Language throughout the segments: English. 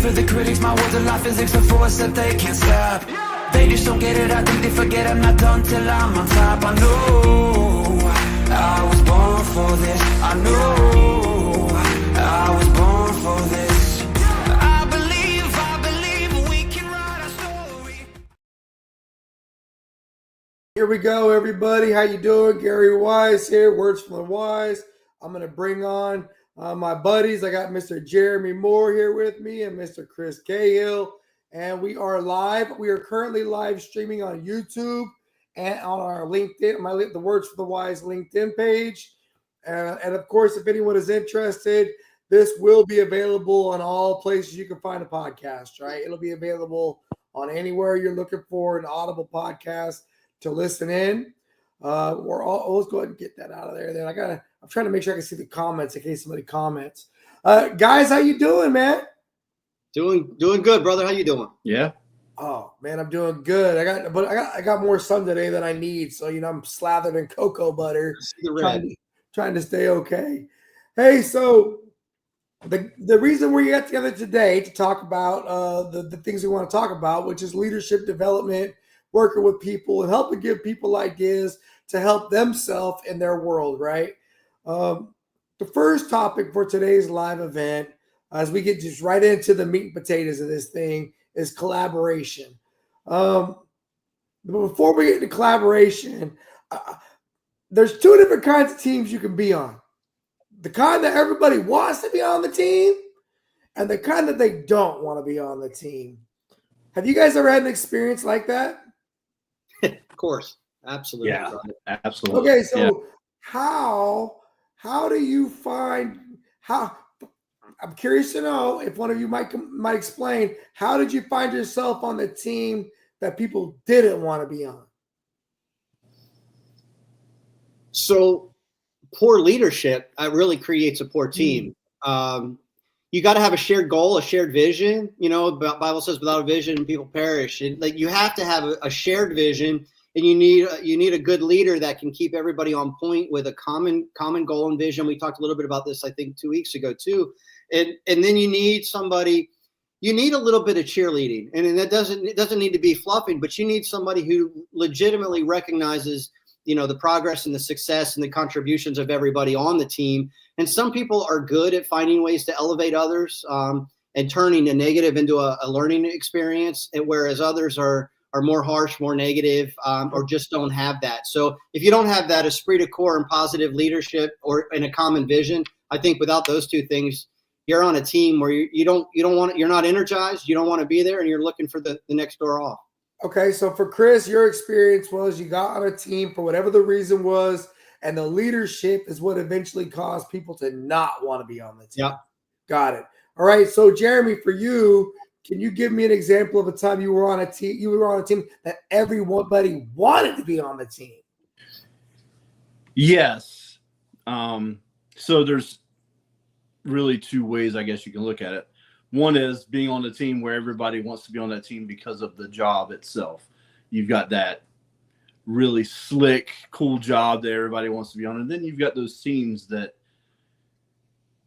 for the critics, my words are like physics, a force that they can't stop. They just don't get it, I think they forget I'm not done till I'm on top. I know I was born for this. I know I was born for this. I believe we can write our story. Here we go, everybody. How you doing? Gary Wise here, Words from the Wise. I'm going to bring on my buddies. I got Mr. Jeremy Moore here with me and Mr. Chris Cahill. And we are live. We are currently live streaming on YouTube and on our LinkedIn, the Words for the Wise LinkedIn page. And of course, if anyone is interested, this will be available on all places you can find a podcast, right? It'll be available on anywhere you're looking for an Audible podcast to listen in. Let's go ahead and get that out of there. Then I'm trying to make sure I can see the comments in case somebody comments. Guys, how you doing, man? Doing good, brother. How you doing? Yeah. Oh man, I'm doing good. I got more sun today than I need, so I'm slathered in cocoa butter, trying to stay okay. Hey, so the reason we got together today to talk about the things we want to talk about, which is leadership development, working with people, and helping give people ideas to help themselves in their world, right? The first topic for today's live event, as we get just right into the meat and potatoes of this thing, is collaboration. Before we get into collaboration, there's two different kinds of teams you can be on. The kind that everybody wants to be on the team and the kind that they don't want to be on the team. Have you guys ever had an experience like that? Of course. Absolutely. Yeah, absolutely. Okay, so how do you find I'm curious to know if one of you might explain, how did you find yourself on the team that people didn't want to be on? So poor leadership really creates a poor team. You got to have a shared goal, a shared vision. The Bible says without a vision, people perish. And you have to have a shared vision, and you need a good leader that can keep everybody on point with a common goal and vision. We talked a little bit about this, I think, 2 weeks ago too. And then you need somebody. You need a little bit of cheerleading, and it doesn't need to be fluffing, but you need somebody who legitimately recognizes the progress and the success and the contributions of everybody on the team. And some people are good at finding ways to elevate others and turning a negative into a learning experience, and whereas others are more harsh, more negative, or just don't have that. So if you don't have that esprit de corps and positive leadership or in a common vision, I think without those two things, you're on a team where you're not energized, you don't want to be there, and you're looking for the next door off. Okay, so for Chris, your experience was you got on a team for whatever the reason was, and the leadership is what eventually caused people to not want to be on the team. Yep. Got it. All right, so Jeremy, for you, can you give me an example of a time you were on a team that everybody wanted to be on the team? Yes. So there's really two ways I guess you can look at it. One is being on a team where everybody wants to be on that team because of the job itself. You've got that really slick, cool job that everybody wants to be on. And then you've got those teams that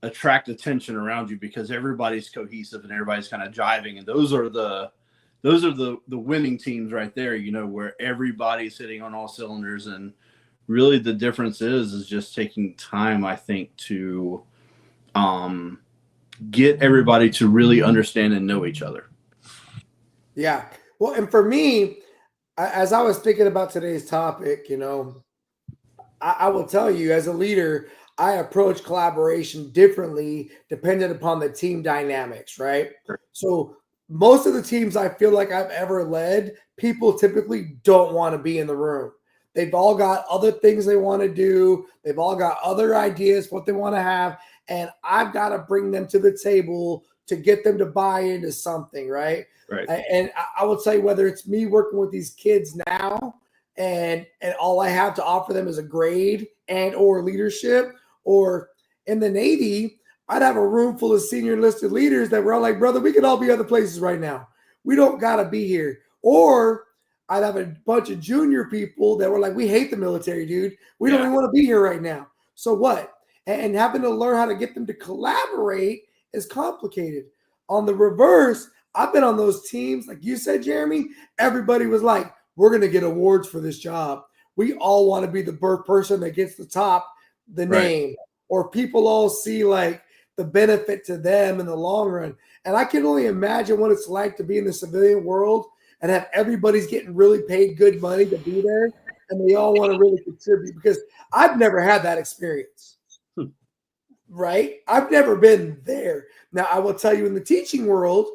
attract attention around you because everybody's cohesive and everybody's kind of jiving. And those are the winning teams right there, where everybody's hitting on all cylinders. And really the difference is just taking time, I think, to get everybody to really understand and know each other. Yeah. Well, and for me, as I was thinking about today's topic, I will tell you as a leader, I approach collaboration differently dependent upon the team dynamics, right? Sure. So most of the teams I feel like I've ever led, people typically don't want to be in the room. They've all got other things they want to do. They've all got other ideas, what they want to have. And I've got to bring them to the table to get them to buy into something, right? Right. And I will tell you, whether it's me working with these kids now and all I have to offer them is a grade and or leadership, or in the Navy, I'd have a room full of senior enlisted leaders that were all like, brother, we could all be other places right now. We don't got to be here. Or I'd have a bunch of junior people that were like, we hate the military, dude. We don't even want to be here right now. So what? And having to learn how to get them to collaborate is complicated. on the reverse, I've been on those teams, like you said, Jeremy, everybody was like, we're going to get awards for this job. We all want to be the person that gets the top, the name, or people all see like the benefit to them in the long run. And I can only imagine what it's like to be in the civilian world and have everybody's getting really paid good money to be there. And they all want to really contribute, because I've never had that experience, right? I've never been there. Now, I will tell you, in the teaching world,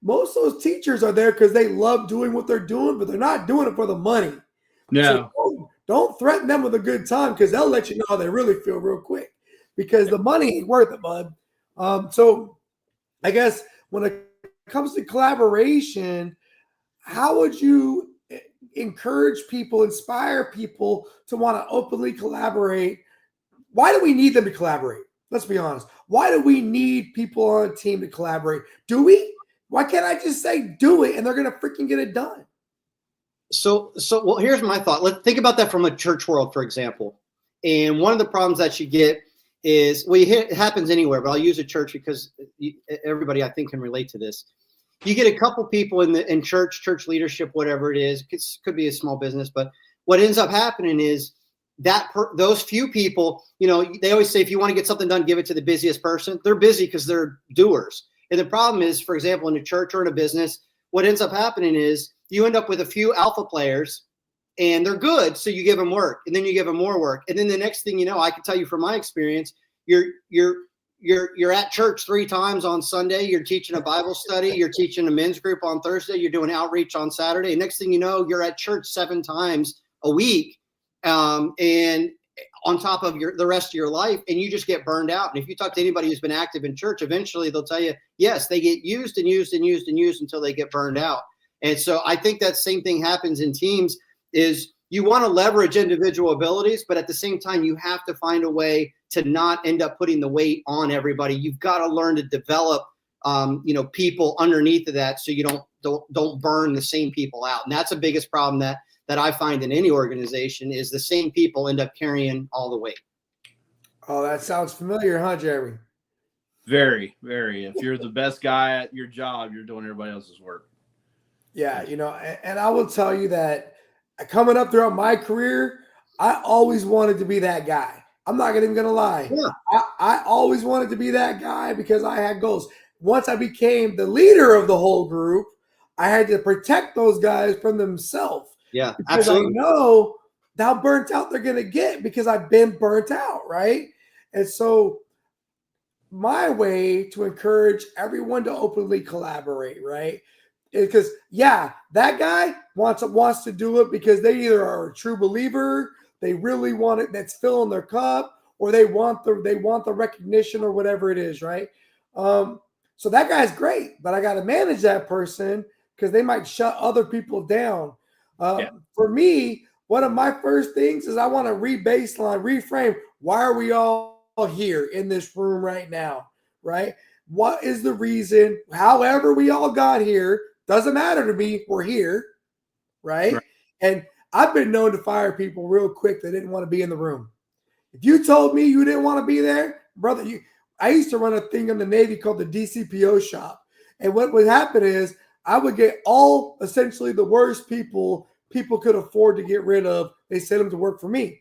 most of those teachers are there because they love doing what they're doing, but they're not doing it for the money. No. So don't threaten them with a good time, because they'll let you know how they really feel real quick, because the money ain't worth it, bud. So I guess when it comes to collaboration, how would you encourage people, inspire people to want to openly collaborate? Why do we need them to collaborate? Let's be honest. Why do we need people on a team to collaborate? Do we? Why can't I just say do it and they're going to freaking get it done? So well, here's my thought. Let's think about that from a church world, for example. And one of the problems that you get is, well, it happens anywhere, but I'll use a church because everybody I think can relate to this. You get a couple people in church leadership, whatever it is. It could be a small business, but what ends up happening is that those few people, they always say, if you want to get something done, give it to the busiest person. They're busy because they're doers. And the problem is, for example, in a church or in a business, what ends up happening is you end up with a few alpha players, and they're good. So you give them work, and then you give them more work. And then the next thing you know, I can tell you from my experience, you're at church 3 times on Sunday. You're teaching a Bible study. You're teaching a men's group on Thursday. You're doing outreach on Saturday. And next thing you know, you're at church 7 times a week. And on top of the rest of your life, and you just get burned out. And if you talk to anybody who's been active in church, eventually they'll tell you, yes, they get used and used and used and used until they get burned out. And so I think that same thing happens in teams. Is you want to leverage individual abilities, but at the same time, you have to find a way to not end up putting the weight on everybody. You've got to learn to develop, people underneath of that, so you don't burn the same people out. And that's the biggest problem that I find in any organization, is the same people end up carrying all the weight. Oh, that sounds familiar, huh, Jeremy? Very, very. If you're the best guy at your job, you're doing everybody else's work. Yeah, and I will tell you that coming up throughout my career, I always wanted to be that guy. I'm not even going to lie. Yeah. I always wanted to be that guy because I had goals. Once I became the leader of the whole group, I had to protect those guys from themselves. Yeah, because absolutely. I know how burnt out they're going to get because I've been burnt out, right? And so my way to encourage everyone to openly collaborate, right? Because, yeah, that guy wants to do it because they either are a true believer, they really want it, that's filling their cup, or they want the recognition or whatever it is, right? So that guy's great, but I got to manage that person because they might shut other people down. For me, one of my first things is I want to reframe. Why are we all here in this room right now, right? What is the reason? However we all got here, doesn't matter to me. We're here, right? And I've been known to fire people real quick that didn't want to be in the room. If you told me you didn't want to be there, brother, I used to run a thing in the Navy called the DCPO shop. And what would happen is I would get all essentially the worst people could afford to get rid of. They sent them to work for me.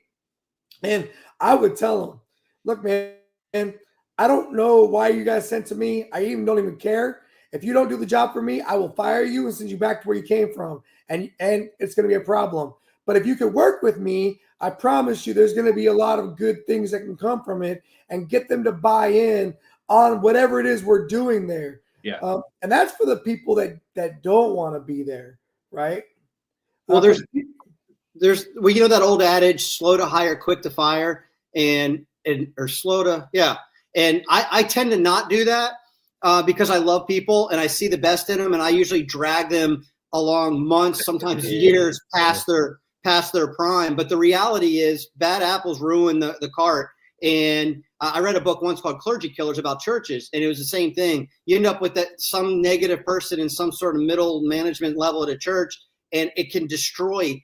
And I would tell them, look, man, I don't know why you guys sent to me. I don't even care. If you don't do the job for me, I will fire you and send you back to where you came from. And it's going to be a problem. But if you could work with me, I promise you there's going to be a lot of good things that can come from it, and get them to buy in on whatever it is we're doing there. Yeah. And that's for the people that don't want to be there, right? Well, there's that old adage, slow to hire, quick to fire, or slow to, yeah. And I tend to not do that because I love people and I see the best in them, and I usually drag them along months, sometimes years past their prime. But the reality is bad apples ruin the cart. And I read a book once called Clergy Killers about churches, and it was the same thing. You end up with some negative person in some sort of middle management level at a church, and it can destroy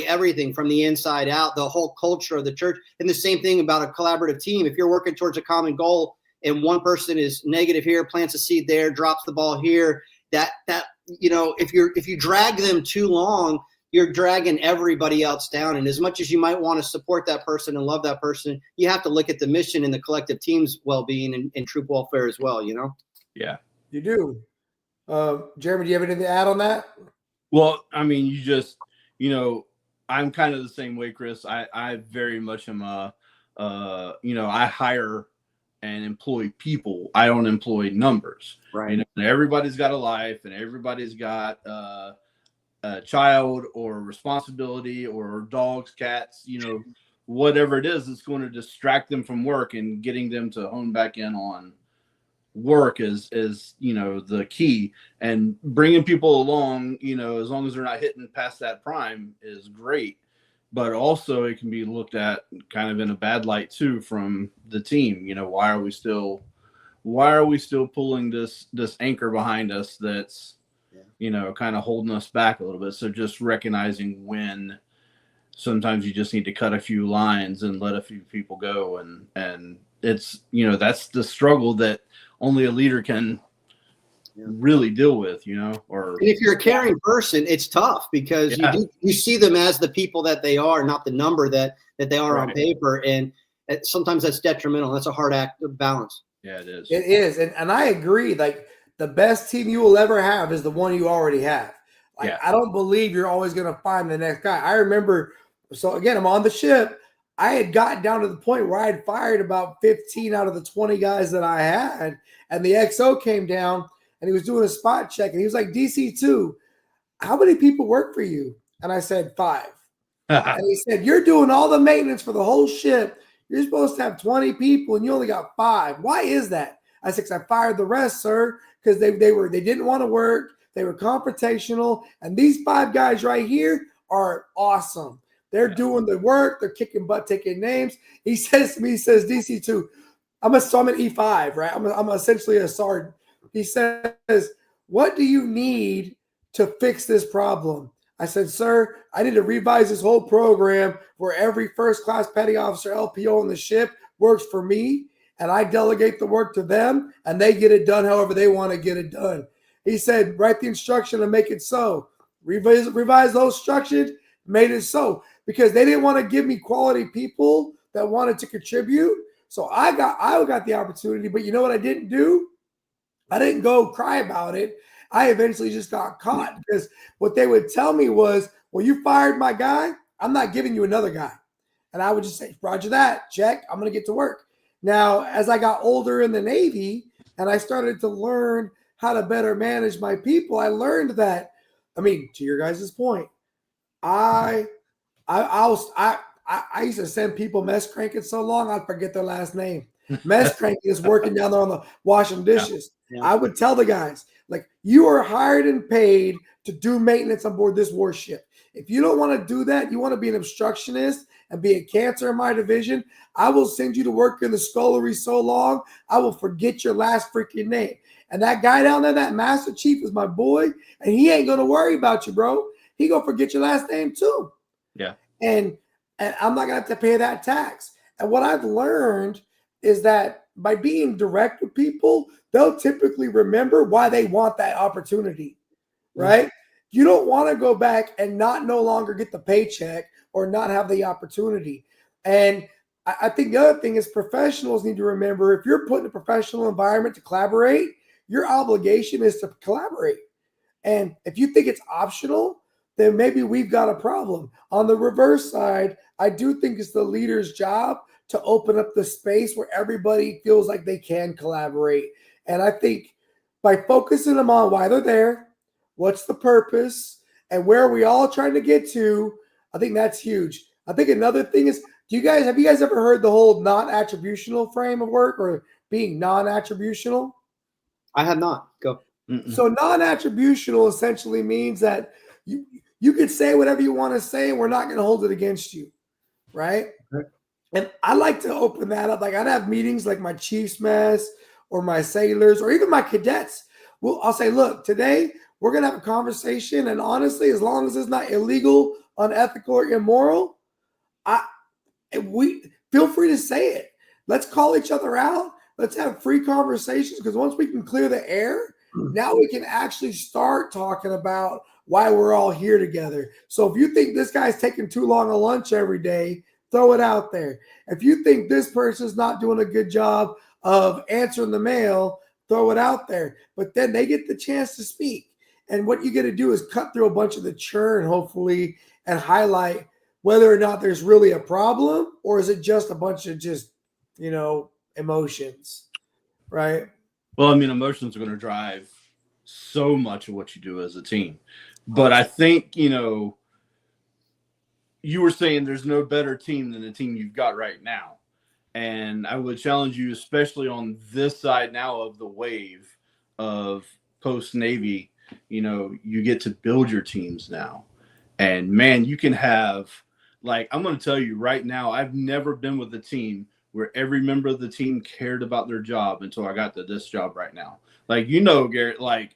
everything from the inside out, the whole culture of the church. And the same thing about a collaborative team. If you're working towards a common goal and one person is negative here, plants a seed there, drops the ball here, that if you drag them too long, you're dragging everybody else down. And as much as you might want to support that person and love that person, you have to look at the mission and the collective team's well-being and troop welfare as well, Yeah. You do. Jeremy, do you have anything to add on that? Well, I mean, you just, I'm kind of the same way, Chris. I very much am I hire and employ people. I don't employ numbers. Right. Everybody's got a life, and everybody's got a child or responsibility or dogs, cats, whatever it is that's going to distract them from work, and getting them to hone back in on work is the key. And bringing people along, as long as they're not hitting past that prime, is great. But also it can be looked at kind of in a bad light too from the team. Why are we still pulling this anchor behind us that's kind of holding us back a little bit? So just recognizing when sometimes you just need to cut a few lines and let a few people go, and it's that's the struggle that only a leader can really deal with, or and if you're a caring person, it's tough because you see them as the people that they are, not the number that they are on paper. And sometimes that's detrimental. That's a hard act of balance. Yeah, it is. It is. And I agree. Like, the best team you will ever have is the one you already have. Like, I don't believe you're always going to find the next guy. I remember, so again, I'm on the ship. I had gotten down to the point where I had fired about 15 out of the 20 guys that I had. And the XO came down and he was doing a spot check. And he was like, DC2, how many people work for you? And I said, 5. And he said, you're doing all the maintenance for the whole ship. You're supposed to have 20 people and you only got 5. Why is that? I said, 'cause I fired the rest, sir, because they didn't want to work. They were confrontational. And these 5 guys right here are awesome. They're doing the work. They're kicking butt, taking names. He says to me, DC2, I'm an E5, right? I'm essentially a sergeant. He says, what do you need to fix this problem? I said, sir, I need to revise this whole program where every first-class petty officer LPO on the ship works for me, and I delegate the work to them, and they get it done however they want to get it done. He said, write the instruction and make it so. Revise those instructions, made it so. Because they didn't want to give me quality people that wanted to contribute. So I got the opportunity, but you know what I didn't do? I didn't go cry about it. I eventually just got caught because what they would tell me was, well, you fired my guy. I'm not giving you another guy. And I would just say, roger that, check. I'm going to get to work. Now, as I got older in the Navy and I started to learn how to better manage my people, I learned that, to your guys' point, I used to send people mess cranking so long I'd forget their last name. Mess cranking is working down there on the washing dishes. Yeah. I would tell the guys, like, you are hired and paid to do maintenance on board this warship. If you don't want to do that, you want to be an obstructionist and be a cancer in my division, I will send you to work in the scullery so long, I will forget your last freaking name. And that guy down there, that master chief, is my boy, and he ain't going to worry about you, bro. He going to forget your last name too. Yeah. And I'm not going to have to pay that tax. And what I've learned is that by being direct with people, they'll typically remember why they want that opportunity, right? You don't want to go back and no longer get the paycheck or not have the opportunity. And I think the other thing is professionals need to remember, if you're put in a professional environment to collaborate, your obligation is to collaborate. And if you think it's optional, then maybe we've got a problem. On the reverse side, I do think it's the leader's job to open up the space where everybody feels like they can collaborate. And I think by focusing them on why they're there, what's the purpose, and where are we all trying to get to, I think that's huge. I think another thing is, have you guys ever heard the whole non-attributional frame of work, or being non-attributional? I have not. Go. So non-attributional essentially means that you could say whatever you want to say, and we're not going to hold it against you, right? Okay. And I like to open that up. Like, I'd have meetings like my chief's mess or my sailors or even my cadets. Well, I'll say, look, today we're going to have a conversation, and honestly, as long as it's not illegal, unethical, or immoral, we feel free to say it. Let's call each other out. let's have free conversations, because once we can clear the air, now we can actually start talking about why we're all here together. So if you think this guy's taking too long a lunch every day, throw it out there. If you think this person's not doing a good job of answering the mail, throw it out there. But then they get the chance to speak. And what you get to do is cut through a bunch of the churn, hopefully, and highlight whether or not there's really a problem, or is it just a bunch of just, emotions, right? Well, I mean, emotions are going to drive so much of what you do as a team. But I think, you were saying there's no better team than the team you've got right now. And I would challenge you, especially on this side now of the wave of post-Navy, you get to build your teams now. And, man, you can have, I'm going to tell you right now, I've never been with a team where every member of the team cared about their job until I got to this job right now. Garrett,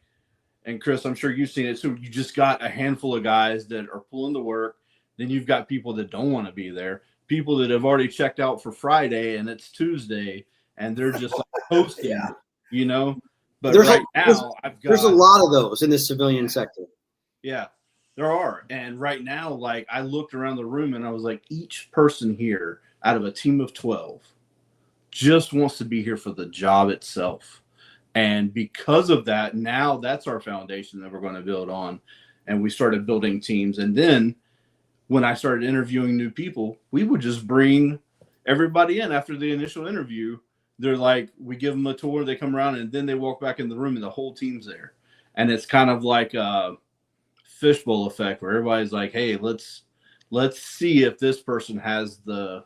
and Chris, I'm sure you've seen it too. You just got a handful of guys that are pulling the work. Then you've got people that don't want to be there, people that have already checked out for Friday and it's Tuesday and they're just hosting, But there's there's a lot of those in the civilian sector. Yeah, there are. And right now, I looked around the room and I was like, each person here out of a team of 12 just wants to be here for the job itself. And because of that, now that's our foundation that we're going to build on. And we started building teams. And then when I started interviewing new people, we would just bring everybody in after the initial interview. They're we give them a tour, they come around, and then they walk back in the room and the whole team's there. And it's kind of like a fishbowl effect where everybody's like, hey, let's see if this person has the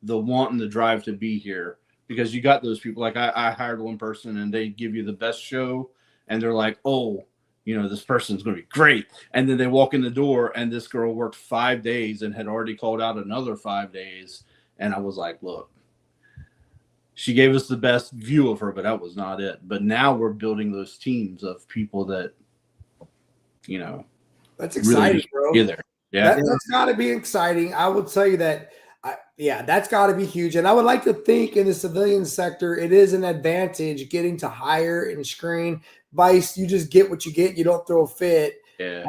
want and the drive to be here. Because you got those people, I hired one person and they give you the best show and they're like, oh, this person's going to be great. And then they walk in the door and this girl worked 5 days and had already called out another 5 days. And I was like, look, she gave us the best view of her, but that was not it. But now we're building those teams of people that, that's exciting, really bro. there. Yeah. That's got to be exciting. I will tell you that. That's got to be huge. And I would like to think in the civilian sector, it is an advantage getting to hire and screen. Vice, you just get what you get. You don't throw a fit. Yeah.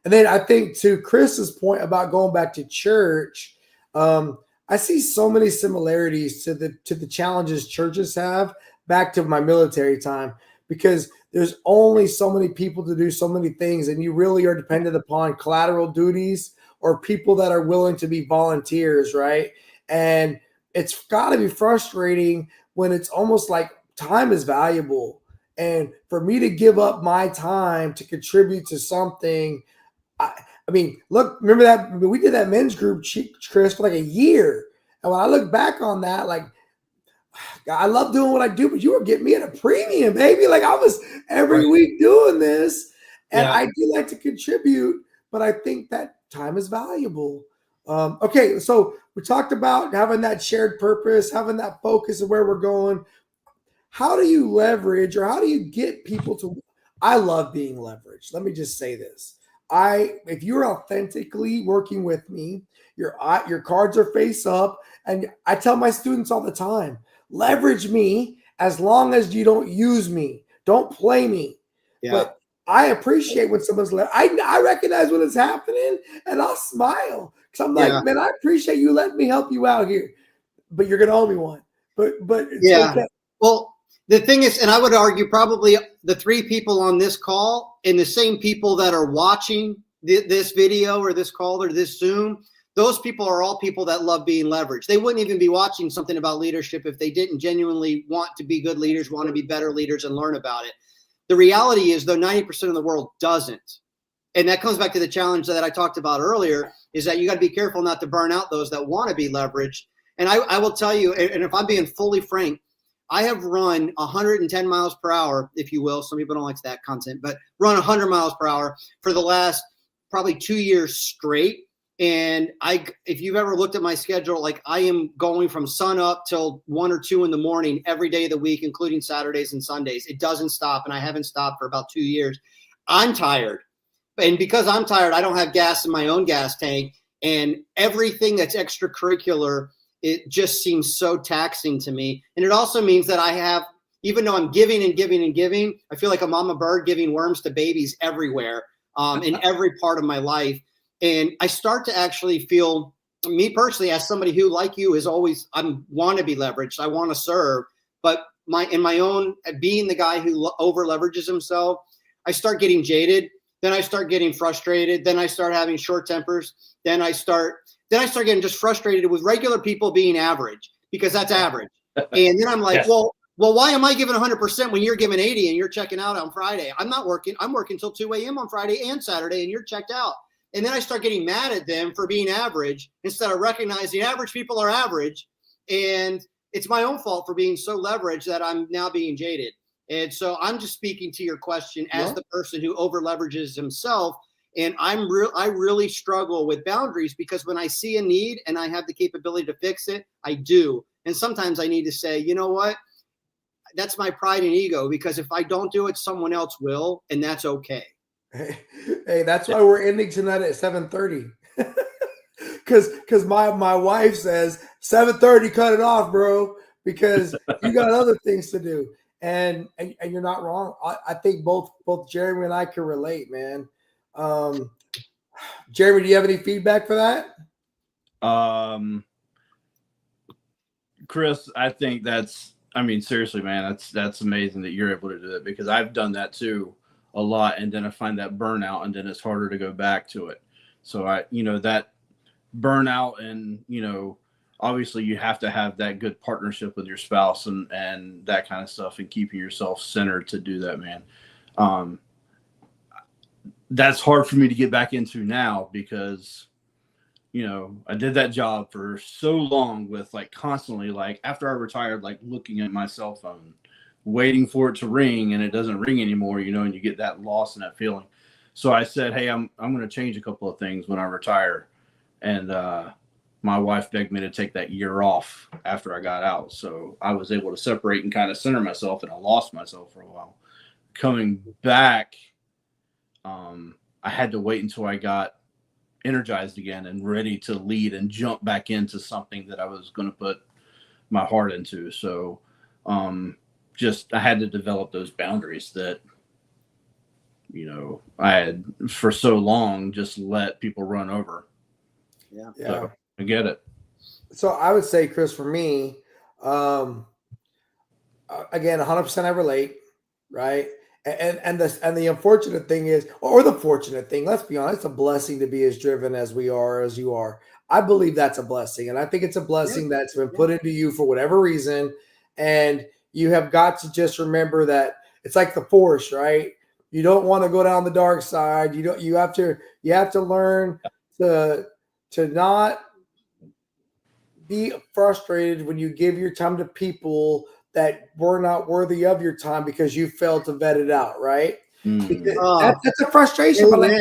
And then I think to Chris's point about going back to church, I see so many similarities to the challenges churches have back to my military time, because there's only so many people to do so many things, and you really are dependent upon collateral duties or people that are willing to be volunteers, right? And it's got to be frustrating when it's almost like time is valuable. And for me to give up my time to contribute to something, I mean, look, remember that we did that men's group, Chris, for a year. And when I look back on that, I love doing what I do, but you were getting me at a premium, baby. I was every week doing this, and I do like to contribute, but I think that time is valuable. Okay, so we talked about having that shared purpose, having that focus of where we're going. How do you leverage, or how do you get people to? I love being leveraged. Let me just say this. If you're authentically working with me, your cards are face up, and I tell my students all the time, leverage me as long as you don't use me. Don't play me. Yeah. But I appreciate when someone's I recognize when it's happening, and I'll smile because I'm like, man, I appreciate you letting me help you out here, but you're gonna owe me one. But it's okay. Well, the thing is, and I would argue probably the 3 people on this call and the same people that are watching this video or this call or this Zoom, those people are all people that love being leveraged. They wouldn't even be watching something about leadership if they didn't genuinely want to be good leaders, want to be better leaders, and learn about it. The reality is, though, 90% of the world doesn't. And that comes back to the challenge that I talked about earlier, is that you got to be careful not to burn out those that want to be leveraged. And I will tell you, and if I'm being fully frank, I have run 110 miles per hour, if you will. Some people don't like that content, but run 100 miles per hour for the last probably 2 years straight. And if you've ever looked at my schedule, I am going from sun up till 1 or 2 in the morning every day of the week, including Saturdays and Sundays. It doesn't stop, and I haven't stopped for about 2 years. I'm tired. And because I'm tired, I don't have gas in my own gas tank. And everything that's extracurricular it just seems so taxing to me. And it also means that I have, even though I'm giving and giving and giving, I feel like a mama bird giving worms to babies everywhere, in every part of my life. And I start to actually feel, me personally, as somebody who, like you, is always, I want to be leveraged, I want to serve, but in my own, being the guy who over leverages himself, I start getting jaded. Then I start getting frustrated. Then I start having short tempers. Then I start getting just frustrated with regular people being average, because that's average. And then I'm like, Yes. well, why am I giving 100% when you're giving 80 and you're checking out on Friday? I'm not working. I'm working till 2 a.m. on Friday and Saturday, and you're checked out. And then I start getting mad at them for being average, instead of recognizing average people are average. And it's my own fault for being so leveraged that I'm now being jaded. And so I'm just speaking to your question as the person who over leverages himself. And I really struggle with boundaries, because when I see a need and I have the capability to fix it, I do. And sometimes I need to say, you know what? That's my pride and ego, because if I don't do it, someone else will, and that's okay. Hey, that's why we're ending tonight at 7:30. Because my wife says 7:30, cut it off, bro, because you got other things to do. And you're not wrong. I think both Jeremy and I can relate, man. Jeremy, do you have any feedback for that? Chris, I think seriously, man, that's amazing that you're able to do that, because I've done that too a lot, and then I find that burnout, and then it's harder to go back to it. So that burnout, and obviously you have to have that good partnership with your spouse and that kind of stuff, and keeping yourself centered to do that, man. That's hard for me to get back into now, because I did that job for so long, with constantly, after I retired, looking at my cell phone, waiting for it to ring, and it doesn't ring anymore, and you get that loss and that feeling. So I said, hey, I'm going to change a couple of things when I retire. And my wife begged me to take that year off after I got out. So I was able to separate and kind of center myself, and I lost myself for a while. Coming back, I had to wait until I got energized again and ready to lead and jump back into something that I was going to put my heart into. So I had to develop those boundaries that I had for so long just let people run over. Yeah. So I get it. So I would say, Chris, for me, again, 100% I relate, right? And the unfortunate thing is, or the fortunate thing, let's be honest, it's a blessing to be as driven as we are, as you are. I believe that's a blessing. And I think it's a blessing that's been put into you for whatever reason. And you have got to just remember that it's like the Force, right? You don't want to go down the dark side. You have to learn to not be frustrated when you give your time to people that were not worthy of your time because you failed to vet it out, right? That's a frustration. But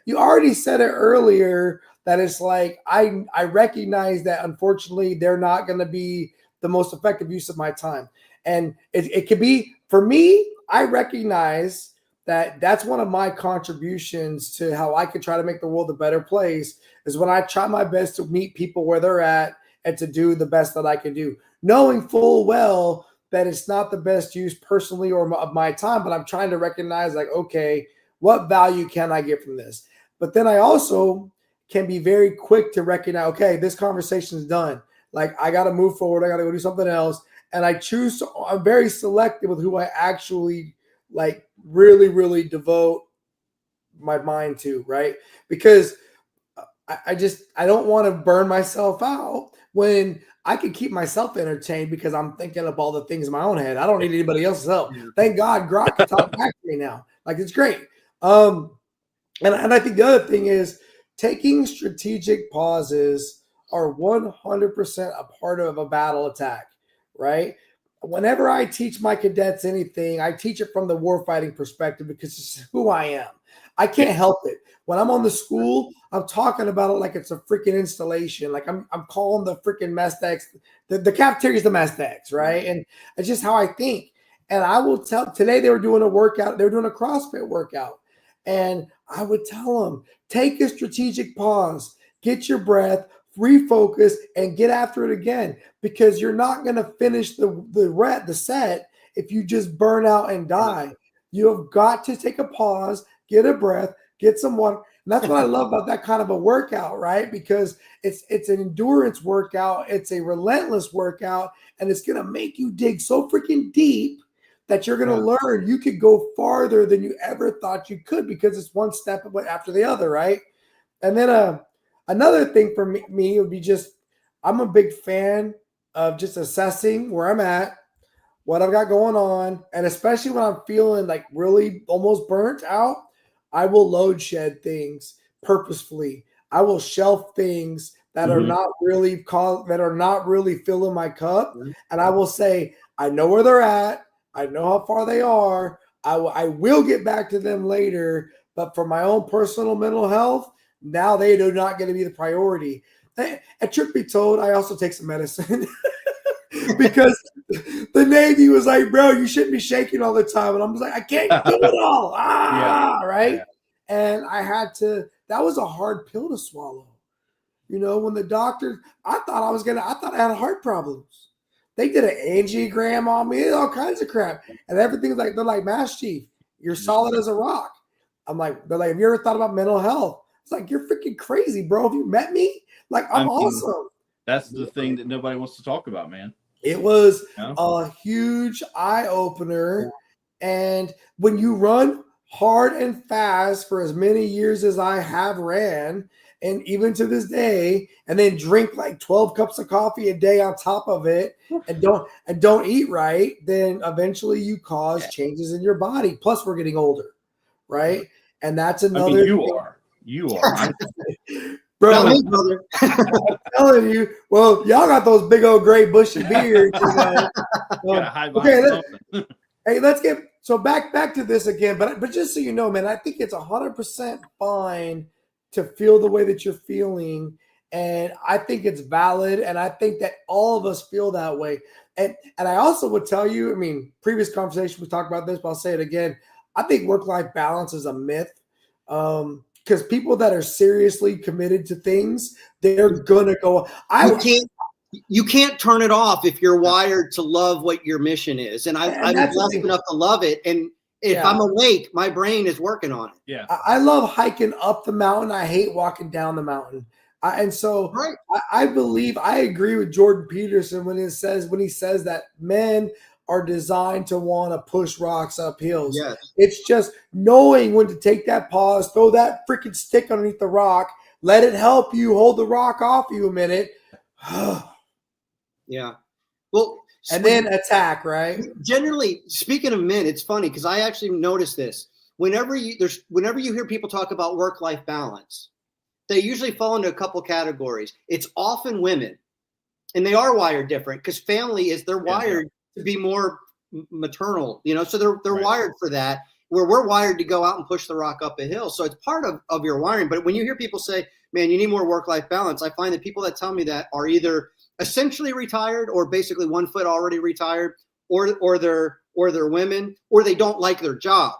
you already said it earlier, that it's like I recognize that unfortunately they're not going to be the most effective use of my time. And it could be, for me, I recognize that that's one of my contributions to how I could try to make the world a better place, is when I try my best to meet people where they're at and to do the best that I can do, knowing full well that it's not the best use personally or of my time, but I'm trying to recognize, okay, what value can I get from this? But then I also can be very quick to recognize, okay, this conversation is done. I got to move forward. I got to go do something else. And I'm very selective with who I actually really, really devote my mind to, right? Because I don't want to burn myself out when I can keep myself entertained, because I'm thinking of all the things in my own head. I don't need anybody else's help. Thank God Grok can talk back to me now. It's great. And I think the other thing is, taking strategic pauses are 100% a part of a battle attack, right? Whenever I teach my cadets anything, I teach it from the warfighting perspective, because it's who I am. I can't help it. When I'm on the school, I'm talking about it like it's a freaking installation. I'm calling the freaking mess decks, the cafeteria is the mess decks, right? And it's just how I think. And I will tell, today they were doing a workout, they were doing a CrossFit workout. And I would tell them, take a strategic pause, get your breath, refocus, and get after it again, because you're not going to finish the set if you just burn out and die. You have got to take a pause, get a breath, get some water. And that's what I love about that kind of a workout, right? Because it's an endurance workout, it's a relentless workout, and it's going to make you dig so freaking deep that you're going to learn you could go farther than you ever thought you could, because it's one step after the other, right? And then another thing for me would be just, I'm a big fan of just assessing where I'm at, what I've got going on, and especially when I'm feeling like really almost burnt out, I will load shed things purposefully. I will shelf things that are not really filling my cup, and I will say, I know where they're at, I know how far they are. I will get back to them later, but for my own personal mental health, now they do not get to be the priority. And truth be told, I also take some medicine because the Navy was like, bro, you shouldn't be shaking all the time. And I'm just like, I can't do it all. Right. Yeah. And I had to, that was a hard pill to swallow. You know, when the doctor, I thought I had heart problems. They did an angiogram on me, all kinds of crap. And everything's like, they're like, Master Chief, you're solid as a rock. They're like, have you ever thought about mental health? It's like, you're freaking crazy, bro. Have you met me? Like, I'm awesome. That's the thing that nobody wants to talk about, man. It was a huge eye opener. And when you run hard and fast for as many years as I have ran, and even to this day, and then drink like 12 cups of coffee a day on top of it, and don't eat right, then eventually you cause changes in your body. Plus, we're getting older, right? And that's another. I mean, you are, bro. I'm telling you. Well, y'all got those big old gray bushy beards. Okay, let's get back to this again. But just so you know, man, I think it's 100% fine to feel the way that you're feeling, and I think it's valid, and I think that all of us feel that way. And I also would tell you, I mean, previous conversation we talked about this, but I'll say it again. I think work-life balance is a myth, because people that are seriously committed to things, they're gonna go. You can't turn it off if you're wired to love what your mission is, and I'm blessed enough to love it. And if I'm awake, my brain is working on it. Yeah, I love hiking up the mountain. I hate walking down the mountain. I believe I agree with Jordan Peterson when he says that men are designed to want to push rocks up hills. Yes. It's just knowing when to take that pause, throw that freaking stick underneath the rock, let it help you hold the rock off you a minute. Yeah. Well, and then attack, right? Generally, speaking of men, it's funny because I actually noticed this. Whenever you hear people talk about work-life balance, they usually fall into a couple categories. It's often women, and they are wired different because they're wired to be more maternal, you know, so they're wired for that, where we're wired to go out and push the rock up a hill. So it's part of your wiring. But when you hear people say, man, you need more work-life balance, I find that people that tell me that are either essentially retired or basically 1 foot already retired, or they're women, or they don't like their job.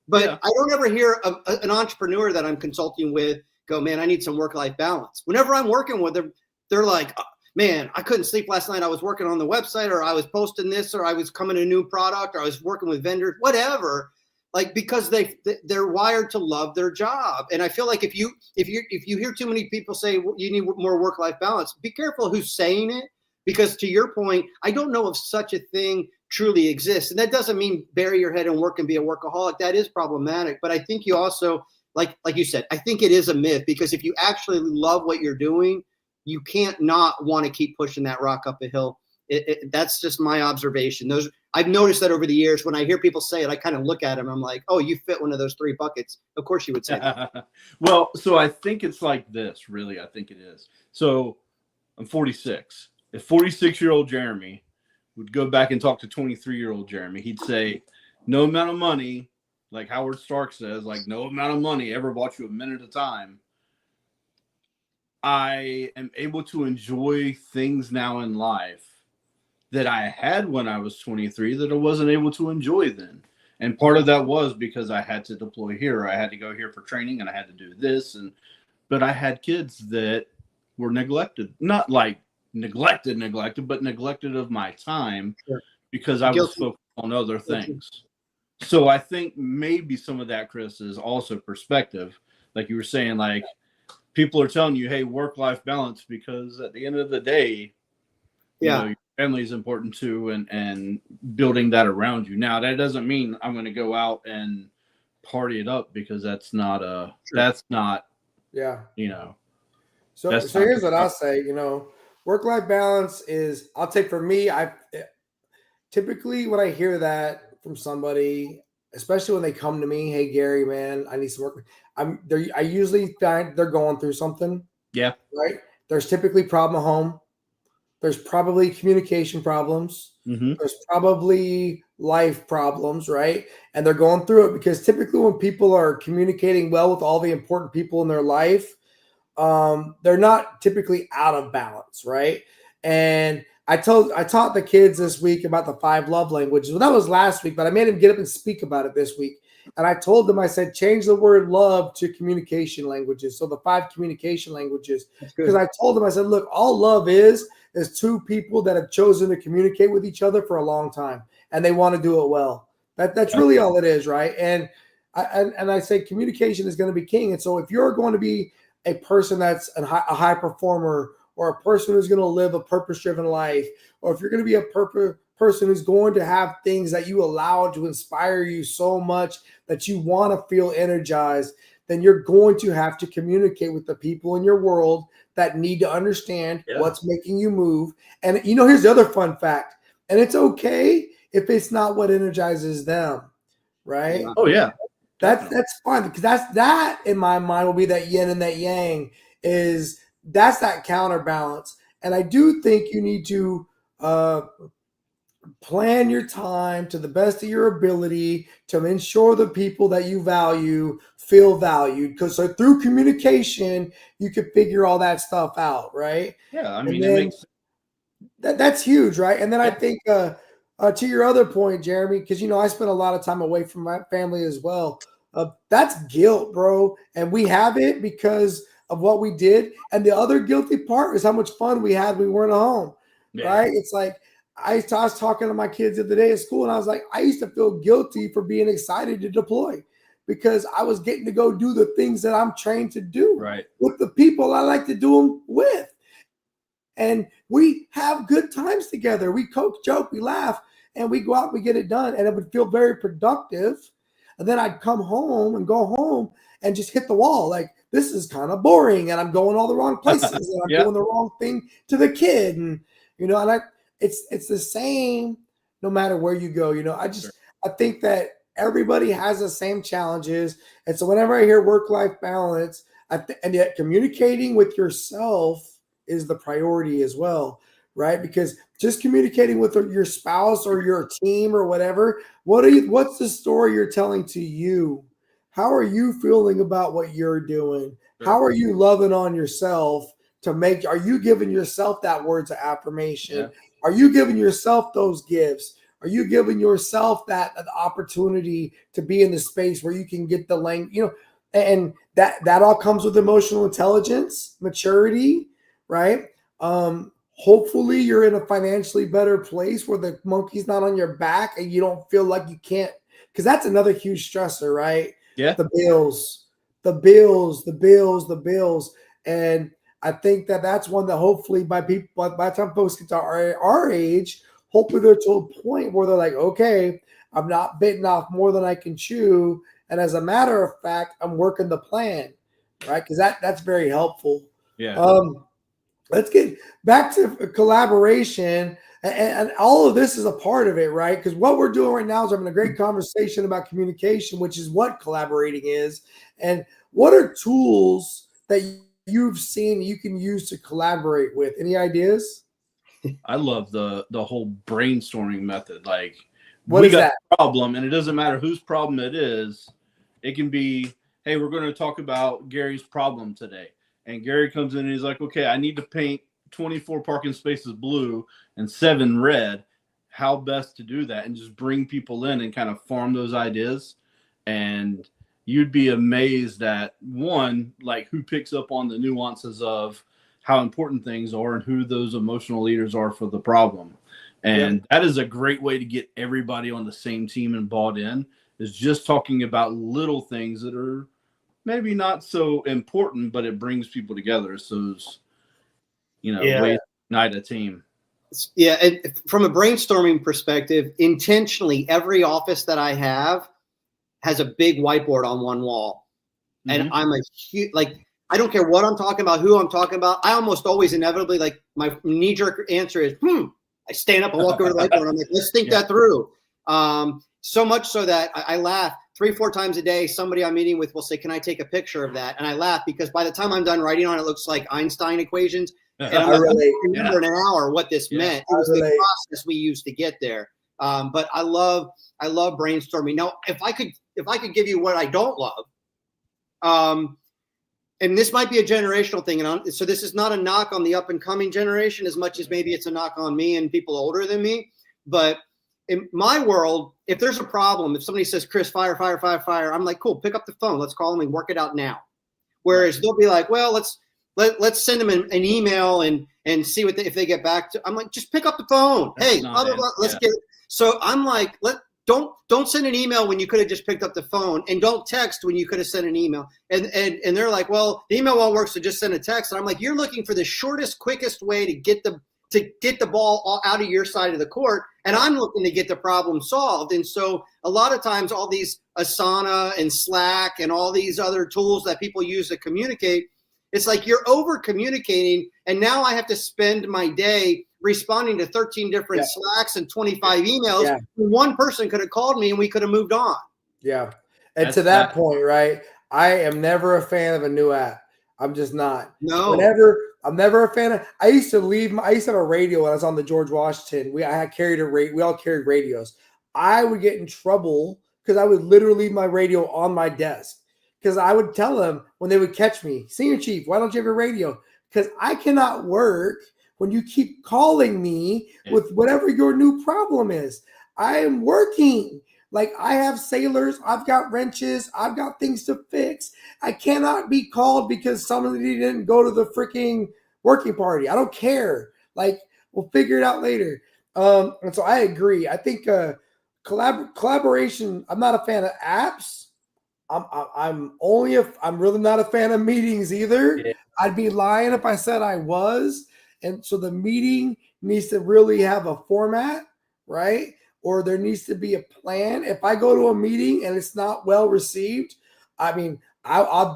But I don't ever hear an entrepreneur that I'm consulting with go, man, I need some work-life balance. Whenever I'm working with them, they're like, man, I couldn't sleep last night. I was working on the website, or I was posting this, or I was coming to a new product, or I was working with vendors, whatever. Like, because they're wired to love their job. And I feel like if you hear too many people say you need more work-life balance, be careful who's saying it, because to your point, I don't know if such a thing truly exists. And that doesn't mean bury your head in work and be a workaholic. That is problematic. But I think you also, like you said, I think it is a myth, because if you actually love what you're doing, you can't not want to keep pushing that rock up a hill. That's just my observation. I've noticed that over the years. When I hear people say it, I kind of look at them. I'm like, oh, you fit one of those 3 buckets. Of course you would say that. Well, so I think it's like this, really. I think it is. So I'm 46. If 46-year-old Jeremy would go back and talk to 23-year-old Jeremy, he'd say, no amount of money, like Howard Stark says, like no amount of money ever bought you a minute of time. I am able to enjoy things now in life that I had when I was 23 that I wasn't able to enjoy then. And part of that was because I had to deploy here. I had to go here for training, and I had to do this. But I had kids that were neglected. Not like neglected, but neglected of my time Sure. because I was Guilty. focused on other things. So I think maybe some of that, Chris, is also perspective. Like you were saying, like people are telling you, hey, work-life balance, because at the end of the day, you know, your family is important too, and building that around you. Now, that doesn't mean I'm going to go out and party it up, because that's not Yeah. you know. So That's here's what I'll say. You know, work-life balance is. I'll take for me. I typically when I hear that from somebody, especially when they come to me, hey Gary, man, I need some work. I usually find they're going through something. Yeah. Right. There's typically problem at home. There's probably communication problems. Mm-hmm. There's probably life problems, right? And they're going through it because typically when people are communicating well with all the important people in their life, they're not typically out of balance, right? And I taught the kids this week about the 5 love languages. Well, that was last week, but I made them get up and speak about it this week. And I told them, I said, change the word love to communication languages. So the 5 communication languages. Because I told them, I said, look, all love is 2 people that have chosen to communicate with each other for a long time, and they want to do it well. That's really all it is, right? And I say communication is going to be king. And so if you're going to be a person that's a high performer, or a person who's going to live a purpose-driven life, or if you're going to be a person who's going to have things that you allow to inspire you so much that you want to feel energized, then you're going to have to communicate with the people in your world that need to understand what's making you move. And, you know, here's the other fun fact, and it's okay if it's not what energizes them, right? Oh, yeah. That's fine, because that in my mind will be that yin and that yang that's that counterbalance. And I do think you need to plan your time to the best of your ability to ensure the people that you value feel valued. Because so through communication, you can figure all that stuff out, right? Yeah, I mean, it makes that's huge, right? And then I think to your other point, Jeremy, because you know I spent a lot of time away from my family as well. That's guilt, bro, and we have it because of what we did. And the other guilty part is how much fun we had when we weren't at home, right? It's like I was talking to my kids the other day at school, and I was like, I used to feel guilty for being excited to deploy because I was getting to go do the things that I'm trained to do with the people I like to do them with. And we have good times together. We coach, joke, we laugh, and we go out and we get it done. And it would feel very productive. And then I'd come home and go home and just hit the wall. Like, this is kind of boring, and I'm going all the wrong places, and I'm doing the wrong thing to the kid. And, you know, and it's the same no matter where you go. You know, I think that everybody has the same challenges. And so whenever I hear work-life balance, and yet communicating with yourself is the priority as well, right? Because just communicating with your spouse or your team or whatever, what's the story you're telling to you? How are you feeling about what you're doing? How are you loving on yourself are you giving yourself that words of affirmation? Yeah. Are you giving yourself those gifts? Are you giving yourself that opportunity to be in the space where you can get the language, you know, and that all comes with emotional intelligence, maturity, right? Hopefully you're in a financially better place where the monkey's not on your back and you don't feel like you can't, because that's another huge stressor, right? Yeah. The bills. And I think that's one that hopefully by the time folks get to our age, hopefully they're to a point where they're like, okay, I'm not bitten off more than I can chew. And as a matter of fact, I'm working the plan, right? Because that's very helpful. Yeah. Let's get back to collaboration. And all of this is a part of it, right? Because what we're doing right now is having a great conversation about communication, which is what collaborating is. And what are tools that you've seen you can use to collaborate with? Any ideas? I love the whole brainstorming method. Like, what is that? Problem, and it doesn't matter whose problem it is. It can be, hey, we're going to talk about Gary's problem today. And Gary comes in and he's like, okay, I need to paint 24 parking spaces blue and 7 red. How best to do that? And just bring people in and kind of farm those ideas. And you'd be amazed at, one, like who picks up on the nuances of how important things are and who those emotional leaders are for the problem. And that is a great way to get everybody on the same team and bought in, is just talking about little things that are maybe not so important, but it brings people together. So, ways to unite a team. Yeah. And from a brainstorming perspective, intentionally, every office that I have has a big whiteboard on one wall. And I'm a huge, I don't care what I'm talking about, who I'm talking about. I almost always inevitably, my knee-jerk answer is, I stand up and walk over to the whiteboard. I'm like, let's think that through. So much so that I laugh 3-4 times a day. Somebody I'm meeting with will say, can I take a picture of that? And I laugh because by the time I'm done writing on it, it looks like Einstein equations. And I'm remember in an hour what this meant. It was the process we used to get there. But I love brainstorming. Now, if I could give you what I don't love, and this might be a generational thing, and so this is not a knock on the up and coming generation as much as maybe it's a knock on me and people older than me. But in my world, if there's a problem, if somebody says, Chris, fire, I'm like, cool, pick up the phone. Let's call them and work it out now. Whereas they'll be like, well, let's send them an email and see if they get back to. I'm like, just pick up the phone. Hey, blah, blah, blah, let's get. So I'm like, don't send an email when you could have just picked up the phone, and don't text when you could have sent an email. And they're like, well, the email won't work, so just send a text. And I'm like, you're looking for the shortest, quickest way to get the ball out of your side of the court, and I'm looking to get the problem solved. And so a lot of times, all these Asana and Slack and all these other tools that people use to communicate, it's like you're over communicating, and now I have to spend my day responding to 13 different Slacks and 25 emails. Yeah. One person could have called me and we could have moved on. Yeah. And to that point, right, I am never a fan of a new app. I'm just not. No. I'm never a fan of. I used to have a radio when I was on the George Washington. We all carried radios. I would get in trouble because I would literally leave my radio on my desk, because I would tell them when they would catch me, Senior Chief, why don't you have a radio? Because I cannot work when you keep calling me with whatever your new problem is. I am working. Like, I have sailors, I've got wrenches, I've got things to fix. I cannot be called because somebody didn't go to the freaking working party. I don't care. Like, we'll figure it out later. And so I agree. I think collaboration, I'm not a fan of apps. I'm really not a fan of meetings either. Yeah. I'd be lying if I said I was. And so the meeting needs to really have a format, right? Or there needs to be a plan. If I go to a meeting and it's not well received, I mean, I'll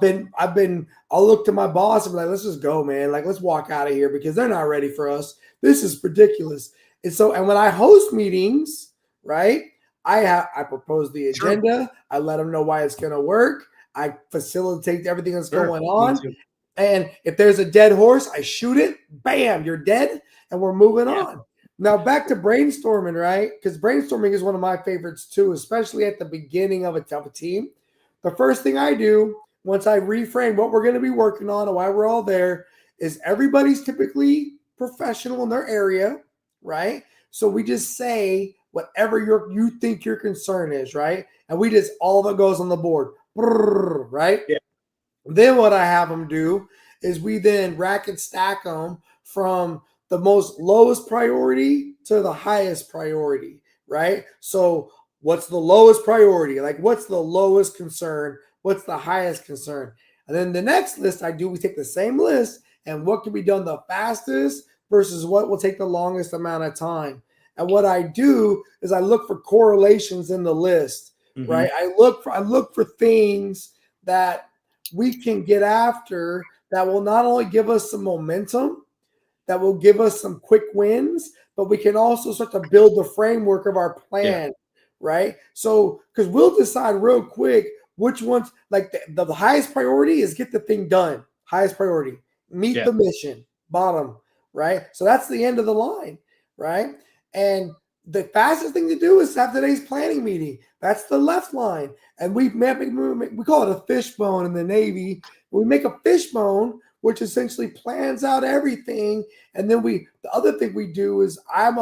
look to my boss and be like, let's just go, man. Like, let's walk out of here because they're not ready for us. This is ridiculous. And when I host meetings, right, I propose the agenda. Sure. I let them know why it's going to work. I facilitate everything that's going on. And if there's a dead horse, I shoot it. Bam, you're dead. And we're moving on. Now back to brainstorming, right? Because brainstorming is one of my favorites too, especially at the beginning of a team. The first thing I do once I reframe what we're going to be working on and why we're all there is everybody's typically professional in their area, right? So we just say whatever you think your concern is, right? And we just, all of it goes on the board, right? Yeah. Then what I have them do is we then rack and stack them from the most lowest priority to the highest priority, right? So what's the lowest priority? Like, what's the lowest concern? What's the highest concern? And then the next list we take the same list and what can be done the fastest versus what will take the longest amount of time. And what I do is I look for correlations in the list, right? I look for things that we can get after that will not only give us some momentum, that will give us some quick wins, but we can also start to build the framework of our plan, right? So, because we'll decide real quick which ones, like the highest priority is get the thing done. Highest priority, meet the mission, bottom, right? So that's the end of the line, right? And the fastest thing to do is have today's planning meeting. That's the left line. And we call it a fishbone in the Navy. We make a fishbone, which essentially plans out everything. And then the other thing we do is I am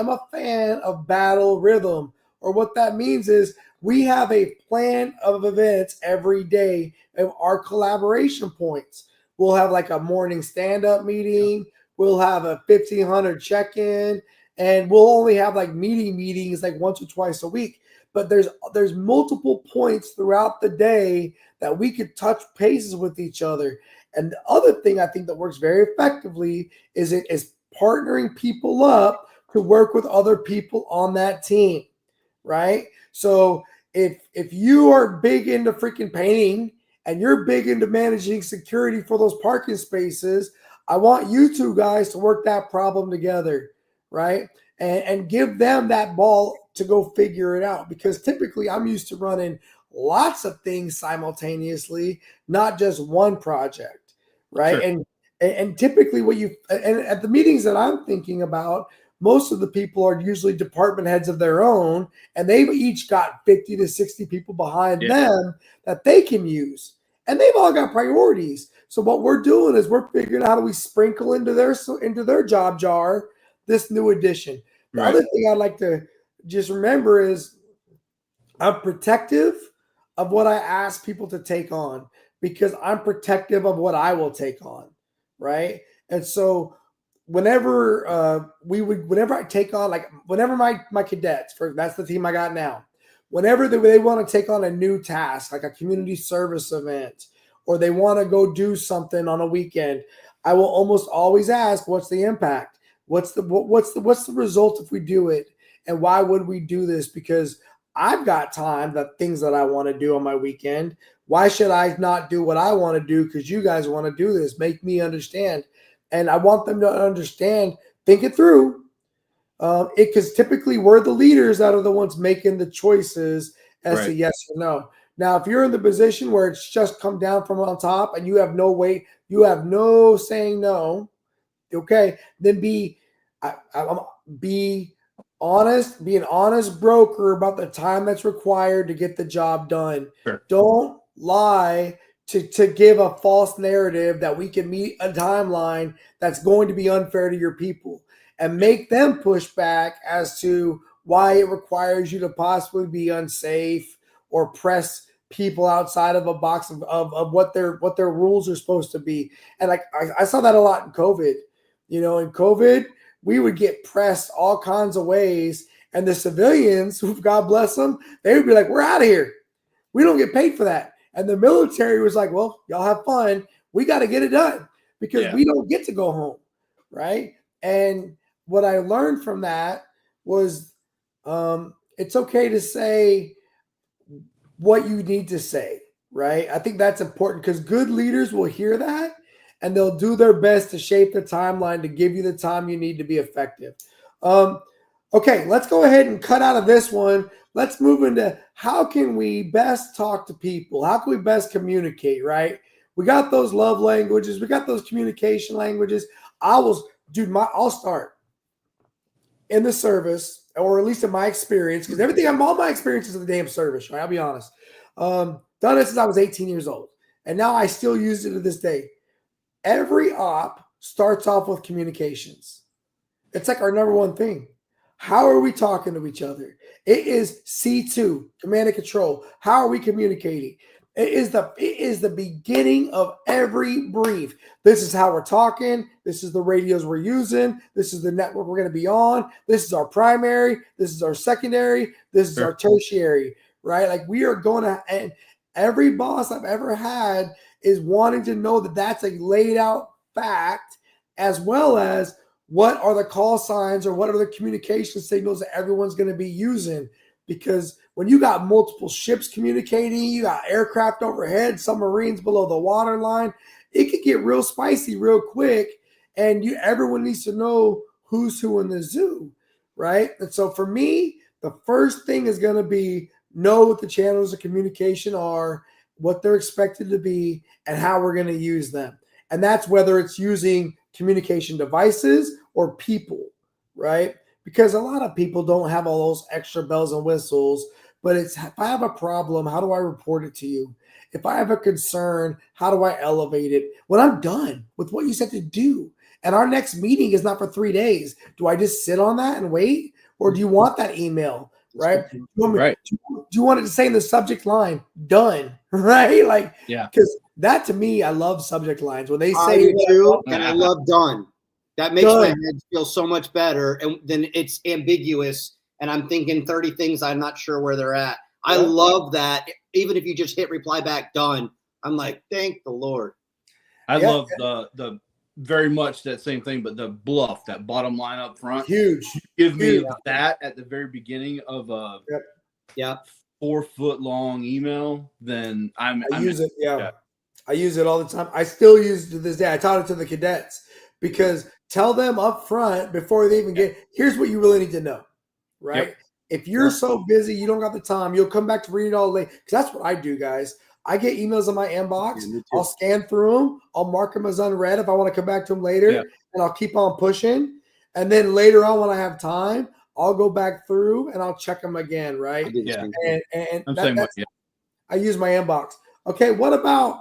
a fan of battle rhythm, or what that means is we have a plan of events every day of our collaboration points. We'll have like a morning stand-up meeting. We'll have a 1,500 check-in, and we'll only have like meetings like once or twice a week. But there's multiple points throughout the day that we could touch bases with each other. And the other thing I think that works very effectively is partnering people up to work with other people on that team, right? So if you are big into freaking painting and you're big into managing security for those parking spaces, I want you two guys to work that problem together, right? And give them that ball to go figure it out, because typically I'm used to running lots of things simultaneously, not just one project, right? Sure. And typically and at the meetings that I'm thinking about, most of the people are usually department heads of their own, and they've each got 50 to 60 people behind them that they can use. And they've all got priorities. So what we're doing is we're figuring out how do we sprinkle into their job jar this new addition. The other thing I'd like to just remember is I'm protective of what I ask people to take on, because I'm protective of what I will take on, right? And so whenever I take on, like whenever my cadets, that's the team I got now, whenever they want to take on a new task, like a community service event, or they want to go do something on a weekend, I will almost always ask, what's the impact? What's the result if we do it? And why would we do this? Because I've got time, that things that I want to do on my weekend. Why should I not do what I want to do? Because you guys want to do this. Make me understand. And I want them to understand, think it through. Because typically we're the leaders that are the ones making the choices as to yes or no. Now, if you're in the position where it's just come down from on top and you have no way, you have no saying no, okay, then be honest, be an honest broker about the time that's required to get the job done. Sure. Don't lie to give a false narrative that we can meet a timeline that's going to be unfair to your people, and make them push back as to why it requires you to possibly be unsafe or press people outside of a box of what their rules are supposed to be. And like I saw that a lot in COVID. You know, in COVID, we would get pressed all kinds of ways, and the civilians, who God bless them, they would be like, we're out of here. We don't get paid for that. And the military was like, well, y'all have fun. We got to get it done because we don't get to go home, right? And what I learned from that was it's okay to say what you need to say, right? I think that's important, because good leaders will hear that and they'll do their best to shape the timeline to give you the time you need to be effective. Okay, let's go ahead and cut out of this one. Let's move into how can we best talk to people? How can we best communicate, right? We got those love languages. We got those communication languages. I'll start in the service, or at least in my experience, because all my experiences are the damn service, right? I'll be honest. Done it since I was 18 years old, and now I still use it to this day. Every op starts off with communications. It's like our number one thing. How are we talking to each other? It is C2, command and control. How are we communicating? It is the beginning of every brief. This is how we're talking. This is the radios we're using. This is the network we're going to be on. This is our primary. This is our secondary. This is our tertiary, right? Like we are going to, and every boss I've ever had is wanting to know that that's a laid out fact, as well as what are the call signs or what are the communication signals that everyone's going to be using. Because when you got multiple ships communicating, you got aircraft overhead, submarines below the waterline, it could get real spicy real quick. And everyone needs to know who's who in the zoo, right? And so for me, the first thing is going to be know what the channels of communication are, what they're expected to be, and how we're going to use them. And that's whether it's using communication devices or people, right? Because a lot of people don't have all those extra bells and whistles, but it's, if I have a problem, how do I report it to you? If I have a concern, how do I elevate it? When I'm done with what you said to do, and our next meeting is not for 3 days, do I just sit on that and wait? Or do you want that email, right? Do you want it to say in the subject line, done, right? Like, Yeah. because that to me, I love subject lines when they I say do too, and I love done. That makes my Done. head feel so much better, and then it's ambiguous, and I'm thinking 30 things I'm not sure where they're at. I Yeah. love that. Even if you just hit reply back, done. I'm like, thank the Lord. I Yeah. love the very much that same thing, but the bluff, that bottom line up front. huge. Give me Huge. that at the very beginning of a Yeah. 4 foot long email, then I I'm use it. Yeah. Yeah. I use it all the time. I still use it to this day. I taught it to the cadets because tell them up front before they even get, here's what you really need to know, right? Yep. If you're Yep. so busy, you don't got the time, you'll come back to read it all late. Because that's what I do, guys. I get emails in my inbox. Yeah, me too. I'll scan through them. I'll mark them as unread if I want to come back to them later. Yeah. And I'll keep on pushing. And then later on when I have time, I'll go back through and I'll check them again, right? I do the Yeah. same thing. And I'm that- saying that's, yeah. I use my inbox. Okay, what about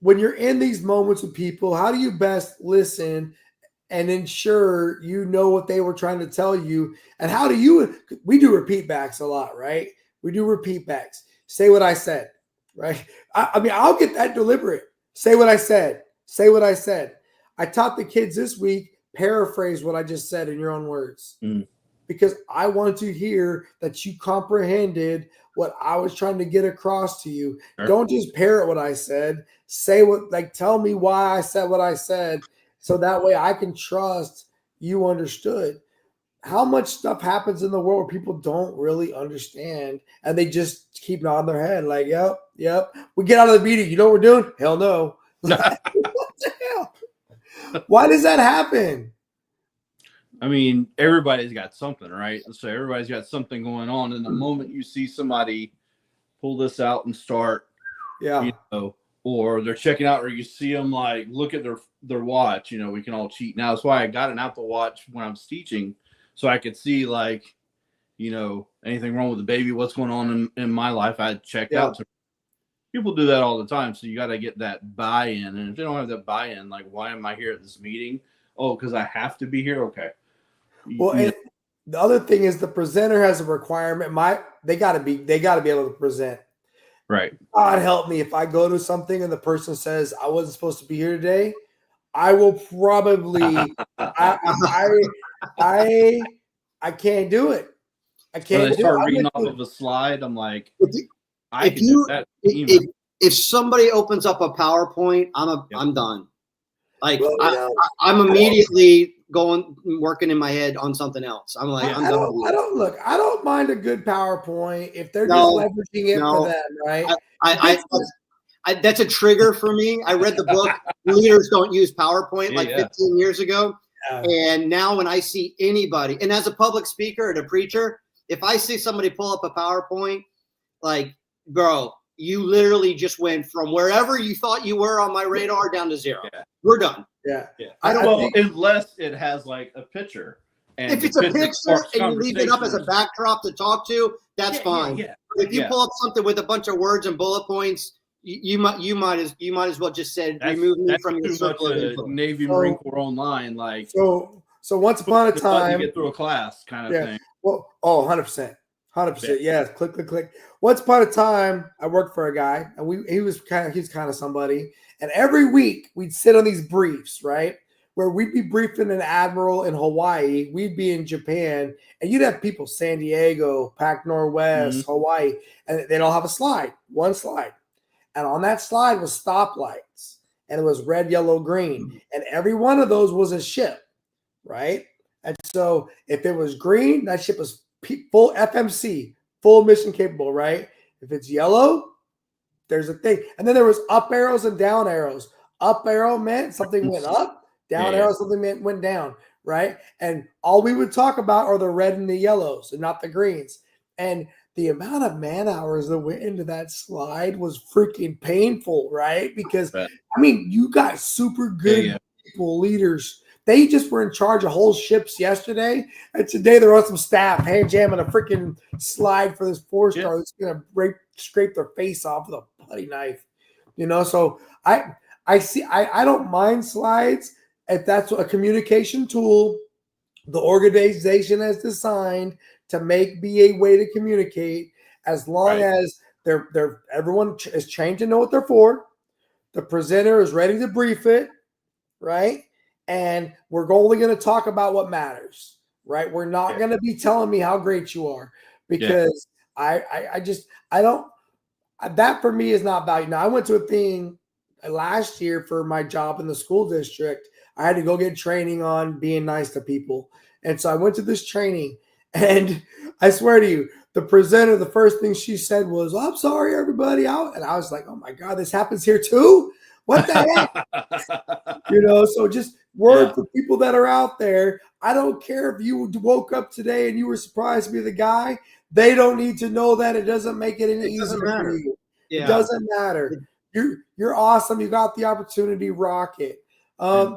when you're in these moments with people, how do you best listen and ensure you know what they were trying to tell you? And how do you, we do repeat backs a lot, right? We do repeat backs. Say what I said, right? I mean, I'll get that deliberate. Say what I said. Say what I said. I taught the kids this week, paraphrase what I just said in your own words. Because I want to hear that you comprehended what I was trying to get across to you. Sure. Don't just parrot what I said. Say what, like, tell me why I said what I said, so that way I can trust you understood. How much stuff happens in the world where people don't really understand and they just keep nodding their head like, yep, yep. We get out of the meeting. You know what we're doing? Hell no. What the hell? Why does that happen? I mean, everybody's got something, right? So everybody's got something going on. And the moment you see somebody pull this out and start, Yeah. you know, or they're checking out, or you see them like look at their watch, you know, we can all cheat now. That's why I got an Apple Watch when I was teaching, so I could see, like, you know, anything wrong with the baby, what's going on in my life. I checked out. So people do that all the time. So you got to get that buy-in. And if they don't have that buy-in, like, why am I here at this meeting? Oh, because I have to be here. Okay. Well, and the other thing is the presenter has a requirement. They got to be able to present. Right. God help me if I go to something and the person says I wasn't supposed to be here today. I will probably I can't do it. I can't. When they do start it. reading off of a slide, I'm like, If somebody opens up a PowerPoint, I'm done. Like, well, I'm immediately working in my head on something else. I'm like, I don't mind a good PowerPoint if they're just leveraging it for them, right? That's a trigger for me. I read the book Leaders Don't Use PowerPoint 15 years ago. And now when I see anybody, and as a public speaker and a preacher, if I see somebody pull up a PowerPoint, like, bro, you literally just went from wherever you thought you were on my radar down to zero. Yeah. We're done. Yeah. Unless it has like a picture. And if it's a picture and you leave it up as a backdrop to talk to, that's fine. Yeah. But if you pull up something with a bunch of words and bullet points, you might as well just say remove me from your circle of influence. Navy Marine Corps online, like so once upon a time, get through a class kind of thing. Well, 100%. 100%. Yes. Click. Once upon a time, I worked for a guy, and he's kind of somebody. And every week we'd sit on these briefs, right? Where we'd be briefing an admiral in Hawaii, we'd be in Japan, and you'd have people San Diego, Pac Northwest, Hawaii, and they'd all have one slide. And on that slide was stoplights, and it was red, yellow, green. And every one of those was a ship, right? And so if it was green, that ship was full FMC, full mission capable, right? If it's yellow, there's a thing. And then there was up arrows and down arrows. Up arrow meant something went up. Down arrow, something meant went down, right? And all we would talk about are the red and the yellows and not the greens. And the amount of man hours that went into that slide was freaking painful, right? Because, I mean, you got super good people, leaders. They just were in charge of whole ships yesterday. And today they're on some staff hand jamming a freaking slide for this 4-star that's going to scrape their face off with a bloody knife. You know, so I don't mind slides if that's a communication tool the organization has designed to be a way to communicate. as long Right. as everyone is trained to know what they're for. The presenter is ready to brief it, right? And we're only going to talk about what matters, right? We're not going to be telling me how great you are because I don't. That for me is not value. Now I went to a thing last year for my job in the school district. I had to go get training on being nice to people, and so I went to this training, and I swear to you, the presenter, the first thing she said was, "I'm sorry, everybody out," and I was like, "Oh my god, this happens here too." What the heck? So just word for people that are out there. I don't care if you woke up today and you were surprised to be the guy. They don't need to know that. It doesn't make it any easier for you. Yeah. It doesn't matter. You're awesome. You got the opportunity. Rock it.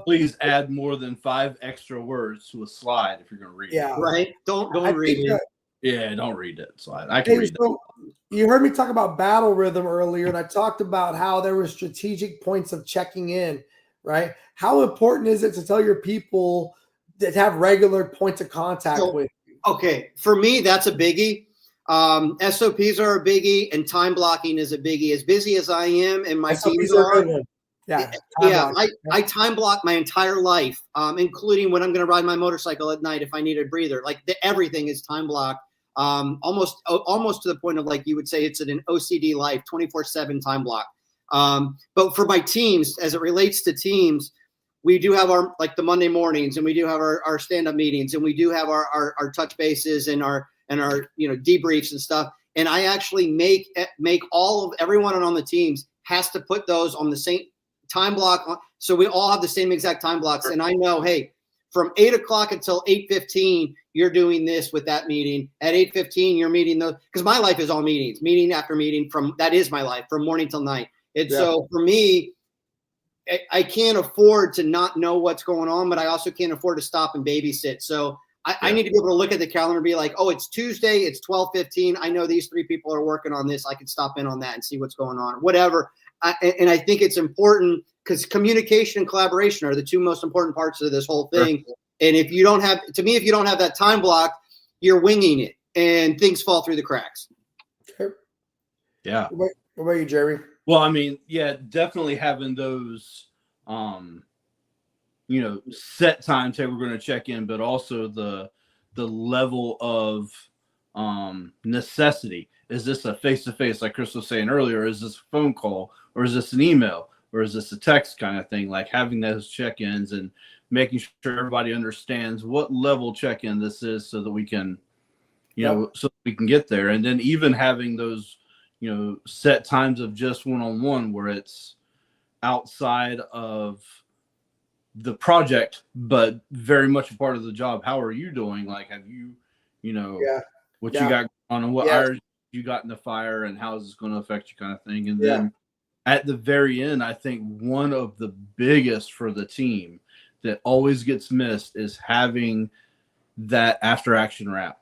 Please add more than 5 extra words to a slide if you're going to read it. Right. Don't read it. Yeah, don't read that slide. I can read that. You heard me talk about battle rhythm earlier, and I talked about how there were strategic points of checking in, right? How important is it to tell your people that have regular points of contact with you? Okay, for me, that's a biggie. SOPs are a biggie, and time blocking is a biggie. As busy as I am and my SOPs teams are are, a good one. I time block my entire life, including when I'm going to ride my motorcycle at night if I need a breather. Like everything is time blocked. Almost to the point of, like, you would say it's an OCD life, 24/7 time block. But for my teams, as it relates to teams, we do have our, like, the Monday mornings, and we do have our stand-up meetings, and we do have our touch bases and our debriefs and stuff. And I actually make everyone on the teams has to put those on the same time block, so we all have the same exact time blocks. And I know, hey, from 8 o'clock until 8:15, you're doing this with that meeting. At 8:15, you're meeting those, because my life is all meetings, meeting after meeting. That is my life from morning till night. So for me, I can't afford to not know what's going on, but I also can't afford to stop and babysit. So I need to be able to look at the calendar and be like, oh, it's Tuesday, it's 12:15. I know these 3 people are working on this. I can stop in on that and see what's going on, whatever. And I think it's important, because communication and collaboration are the 2 most important parts of this whole thing. Sure. And if you don't have that time block, you're winging it and things fall through the cracks. Sure. Yeah. What about you, Jeremy? Well, I mean, yeah, definitely having those, set times, hey, we're going to check in, but also the level of necessity. Is this a face-to-face, like Chris was saying earlier? Is this a phone call, or is this an email, or is this a text kind of thing? Like having those check-ins and making sure everybody understands what level check-in this is, so that we can, so we can get there. And then even having those, set times of just one-on-one, where it's outside of the project, but very much a part of the job. How are you doing? Like, have you, what you got on, and what hours you got in the fire, and how is this going to affect you, kind of thing. And then at the very end, I think one of the biggest for the team that always gets missed is having that after action wrap.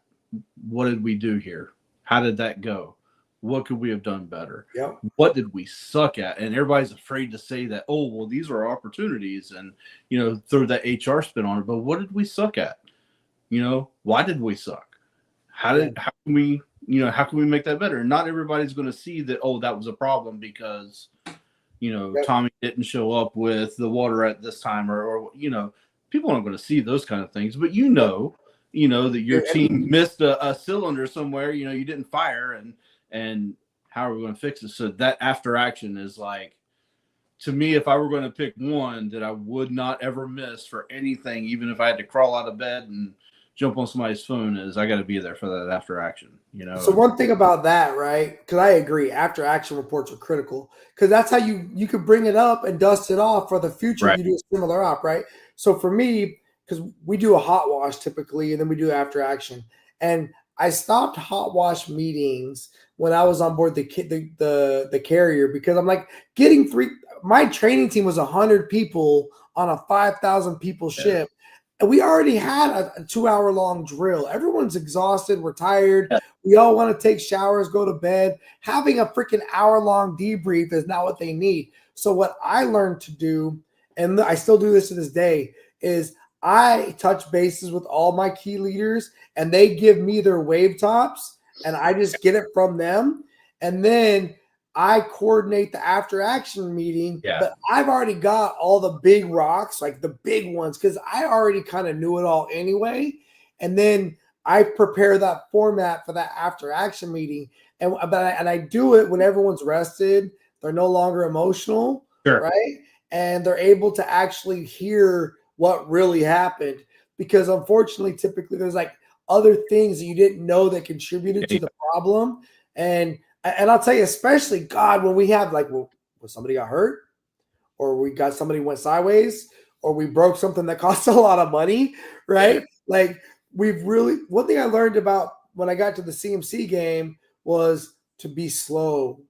What did we do here? How did that go? What could we have done better? Yep. What did we suck at? And everybody's afraid to say that, oh, well, these are opportunities, and, throw that HR spin on it. But what did we suck at? Why did we suck? How can we make that better? And not everybody's going to see that, oh, that was a problem because, Tommy didn't show up with the water at this time, or people aren't going to see those kind of things. But that your team missed a cylinder somewhere, you didn't fire, and how are we going to fix it? So that after action is, like, to me, if I were going to pick one that I would not ever miss for anything, even if I had to crawl out of bed and jump on somebody's phone, is I got to be there for that after action. So one thing about that, right? Because I agree, after action reports are critical, because that's how you could bring it up and dust it off for the future. Right. You do a similar op, right? So for me, because we do a hot wash typically, and then we do after action, and I stopped hot wash meetings when I was on board the carrier, because I'm like, my training team was 100 people on a 5,000 people ship. And we already had a 2-hour long drill. Everyone's exhausted. We're tired. Yeah. We all want to take showers, go to bed. Having a freaking hour-long debrief is not what they need. So what I learned to do, and I still do this to this day, is I touch bases with all my key leaders, and they give me their wave tops, and I just get it from them. And then I coordinate the after action meeting, but I've already got all the big rocks, like the big ones, because I already kind of knew it all anyway. And then I prepare that format for that after action meeting. And I do it when everyone's rested, they're no longer emotional, right? And they're able to actually hear what really happened. Because unfortunately, typically there's like other things that you didn't know that contributed to the problem. And I'll tell you, especially God, when we have like, well, somebody got hurt, or we got somebody went sideways, or we broke something that cost a lot of money, right? Like one thing I learned about when I got to the CMC game was to be slow.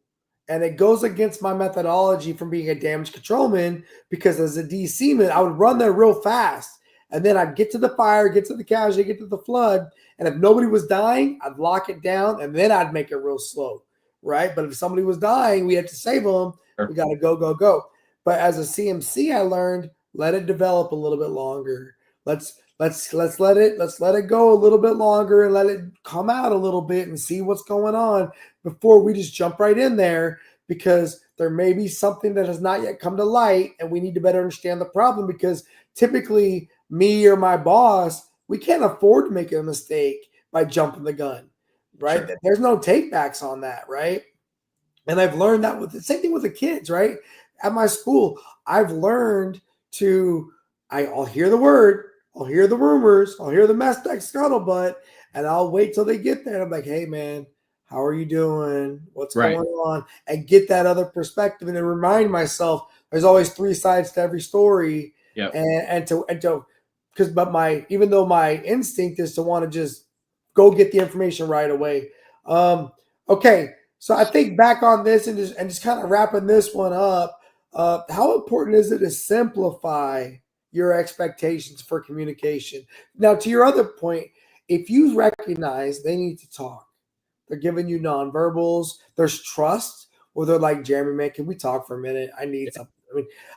And it goes against my methodology from being a damage controlman, because as a DC man, I would run there real fast. And then I'd get to the fire, get to the casualty, get to the flood. And if nobody was dying, I'd lock it down, and then I'd make it real slow. Right. But if somebody was dying, we had to save them. We got to go. But as a CMC, I learned, let it develop a little bit longer. Let's let it go a little bit longer and let it come out a little bit and see what's going on before we just jump right in there, because there may be something that has not yet come to light and we need to better understand the problem, because typically me or my boss, we can't afford to make a mistake by jumping the gun. Right. Sure. There's no take backs on that. Right. And I've learned that with the same thing with the kids. Right. At my school, I've learned I'll hear the word, I'll hear the rumors, I'll hear the mess deck scuttlebutt, and I'll wait till they get there. And I'm like, hey, man, how are you doing? What's going on? And get that other perspective, and then remind myself there's always three sides to every story. Yeah. Even though my instinct is to want to just go get the information right away. Okay, so I think back on this and just kind of wrapping this one up. How important is it to simplify your expectations for communication? Now, to your other point, if you recognize they need to talk, they're giving you nonverbals, there's trust, or they're like, Jeremy, man, can we talk for a minute? I need something.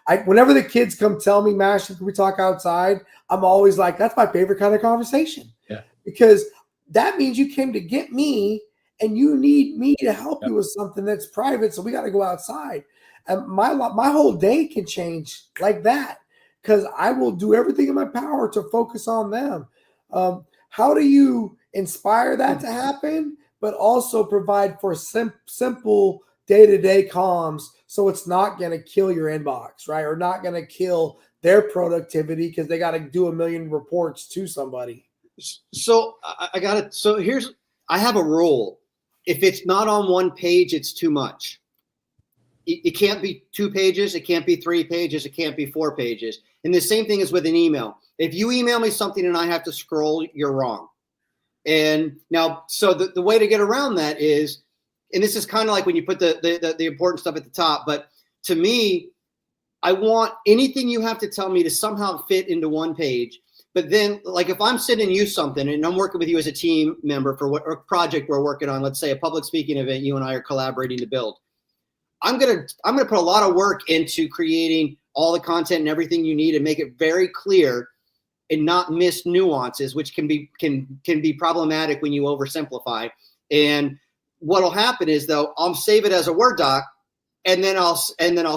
I mean, whenever the kids come tell me, Mash, can we talk outside? I'm always like, that's my favorite kind of conversation. Yeah. Because that means you came to get me and you need me to help you with something that's private. So we got to go outside. And my whole day can change like that, because I will do everything in my power to focus on them. How do you inspire that to happen, but also provide for simple day-to-day comms, so it's not going to kill your inbox, right? Or not going to kill their productivity because they got to do 1 million reports to somebody. So I have a rule. If it's not on one page, it's too much. It can't be 2 pages. It can't be 3 pages. It can't be 4 pages. And the same thing is with an email. If you email me something and I have to scroll, you're wrong. And now, so the way to get around that is, and this is kind of like when you put the important stuff at the top, but to me, I want anything you have to tell me to somehow fit into one page. But then, like, if I'm sending you something and I'm working with you as a team member for what or project we're working on, let's say a public speaking event you and I are collaborating to build, I'm gonna put a lot of work into creating all the content and everything you need and make it very clear and not miss nuances, which can be problematic when you oversimplify. And what'll happen is, though, I'll save it as a Word doc, and then I'll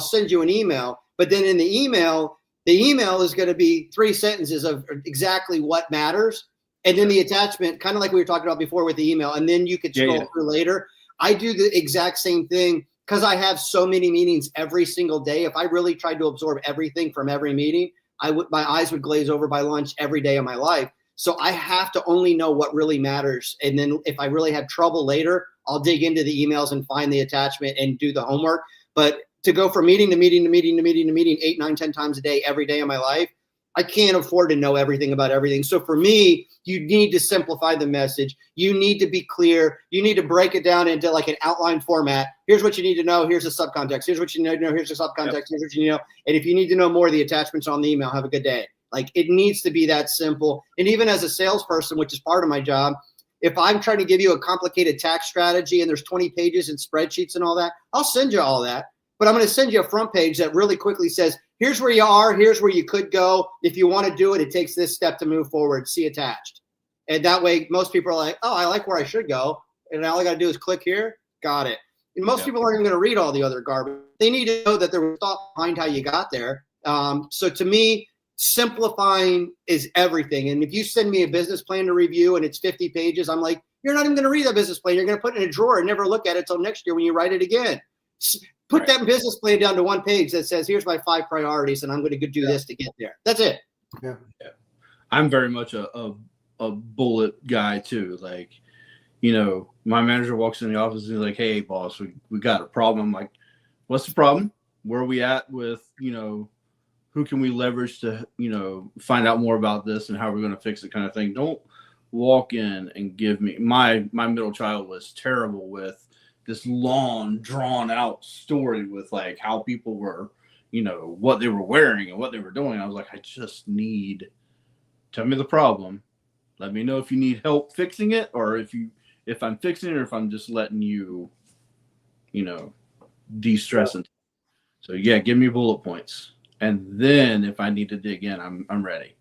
send you an email. But then in the email is going to be 3 sentences of exactly what matters, and then the attachment, kind of like we were talking about before with the email, and then you could scroll through later. I do the exact same thing because I have so many meetings every single day. If I really tried to absorb everything from every meeting, my eyes would glaze over by lunch every day of my life. So I have to only know what really matters. And then if I really have trouble later, I'll dig into the emails and find the attachment and do the homework. But to go from meeting to meeting to meeting to meeting to meeting 8, 9, 10 times a day, every day of my life, I can't afford to know everything about everything. So for me, you need to simplify the message. You need to be clear. You need to break it down into like an outline format. Here's what you need to know. Here's the subcontext. Here's what you need to know. Here's the subcontext. Yep. Here's what you need to know. And if you need to know more, the attachment's on the email. Have a good day. Like, it needs to be that simple. And even as a salesperson, which is part of my job, if I'm trying to give you a complicated tax strategy and there's 20 pages and spreadsheets and all that, I'll send you all that. But I'm going to send you a front page that really quickly says, here's where you are, here's where you could go. If you want to do it, it takes this step to move forward. See attached. And that way, most people are like, oh, I like where I should go. and all I got to do is click here. Got it. And most Yeah. people aren't even going to read all the other garbage. They need to know that there was thought behind how you got there. So to me, simplifying is everything. And if you send me a business plan to review and it's 50 pages, I'm like, you're not even going to read that business plan. You're going to put it in a drawer and never look at it until next year when you write it again. Put Right. that business plan down to one page that says, here's my 5 priorities, and I'm going to do this to get there. That's it. I'm very much a bullet guy too. Like, my manager walks in the office and he's like, "Hey, boss, we got a problem." I'm like, "What's the problem? Where are we at with, who can we leverage to, find out more about this and how we're going to fix it," kind of thing. Don't walk in and give me my middle child was terrible with this long, drawn out story with like how people were, what they were wearing and what they were doing. I was like, I just need, tell me the problem. Let me know if you need help fixing it, or if I'm fixing it, or if I'm just letting you, de-stress it. So yeah, give me bullet points. And then if I need to dig in, I'm ready.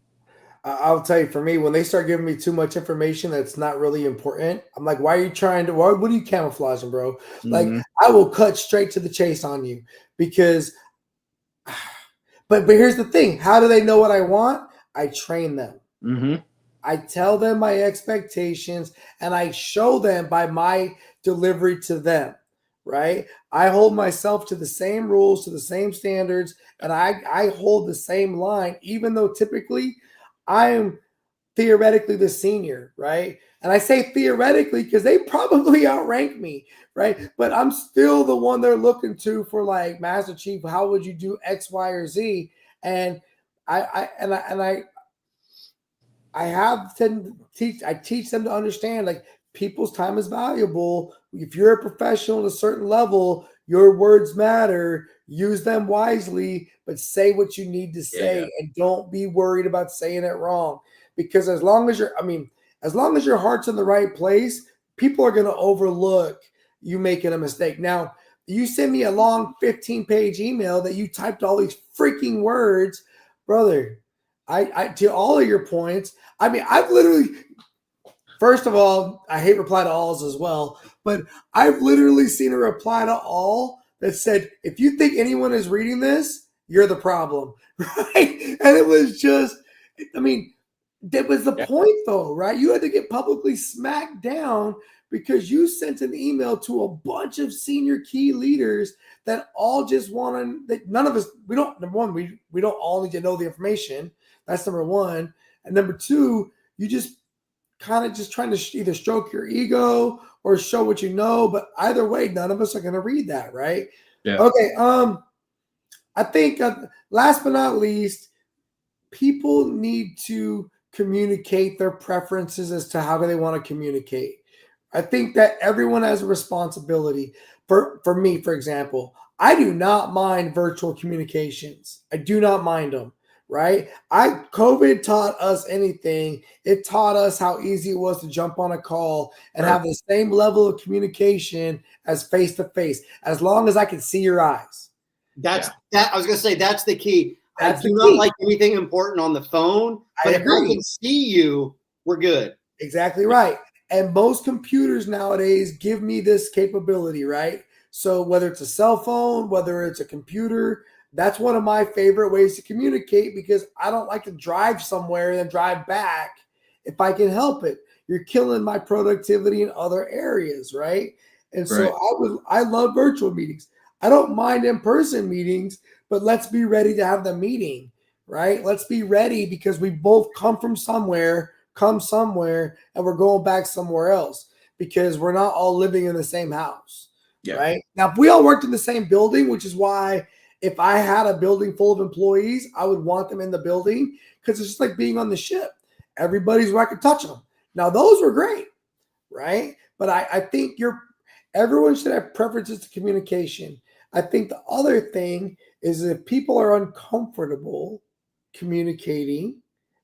I'll tell you, for me, when they start giving me too much information that's not really important, I'm like, what are you camouflaging, bro? Like, I will cut straight to the chase on you because, but here's the thing. How do they know what I want? I train them. Mm-hmm. I tell them my expectations and I show them by my delivery to them, right? I hold myself to the same rules, to the same standards, and I hold the same line, even though typically I am theoretically the senior, right? And I say theoretically because they probably outrank me, right? But I'm still the one they're looking to for, like, Master Chief, how would you do X, Y, or Z? And I teach them to understand, like, people's time is valuable. If you're a professional at a certain level, your words matter. Use them wisely, but say what you need to say, and don't be worried about saying it wrong. Because as long as your heart's in the right place, people are going to overlook you making a mistake. Now, you send me a long 15-page email that you typed all these freaking words, brother. I to all of your points. I mean, I've literally, first of all, I hate reply to alls as well, but I've literally seen a reply to all that said, if you think anyone is reading this, you're the problem, right? And it was just, I mean, that was the point though, right? You had to get publicly smacked down because you sent an email to a bunch of senior key leaders that all just wanted, that none of us, we don't, number one, we don't all need to know the information. That's number one. And number two, you just kind of just trying to either stroke your ego or show what you know, but either way, none of us are going to read that, right? Yeah. Okay. I think last but not least, people need to communicate their preferences as to how do they want to communicate. I think that everyone has a responsibility. For me, for example, I do not mind virtual communications. I do not mind them. Right? COVID taught us anything. It taught us how easy it was to jump on a call and have the same level of communication as face-to-face, as long as I can see your eyes. That I was going to say, that's the key. I do not like anything important on the phone, but if I can see you, we're good. Exactly right. And most computers nowadays give me this capability, right? So whether it's a cell phone, whether it's a computer, that's one of my favorite ways to communicate because I don't like to drive somewhere and then drive back if I can help it. You're killing my productivity in other areas, right? And so I love virtual meetings. I don't mind in-person meetings, but let's be ready to have the meeting, right? Let's be ready because we both come somewhere, and we're going back somewhere else because we're not all living in the same house, right? Now, if we all worked in the same building, which is why if I had a building full of employees, I would want them in the building because it's just like being on the ship. Everybody's where I could touch them. Now, those were great, right? But I think everyone should have preferences to communication. I think the other thing is if people are uncomfortable communicating,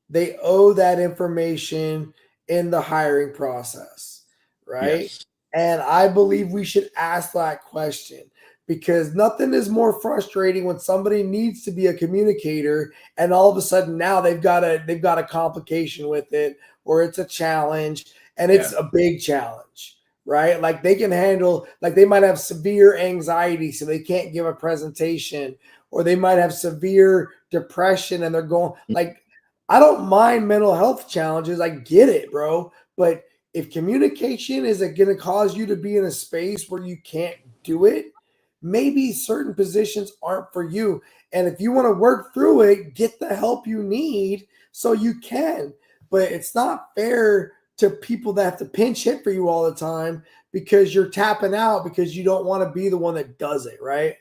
they owe that information in the hiring process, right? Yes. And I believe we should ask that question. Because nothing is more frustrating when somebody needs to be a communicator and all of a sudden now they've got a complication with it or it's a challenge and it's a big challenge, right? Like they can handle, like they might have severe anxiety, so they can't give a presentation, or they might have severe depression and they're going like, I don't mind mental health challenges. I get it, bro. But if communication is going to cause you to be in a space where you can't do it, maybe certain positions aren't for you. And if you want to work through it, get the help you need so you can. But it's not fair to people that have to pinch hit for you all the time because you're tapping out because you don't want to be the one that does it, right?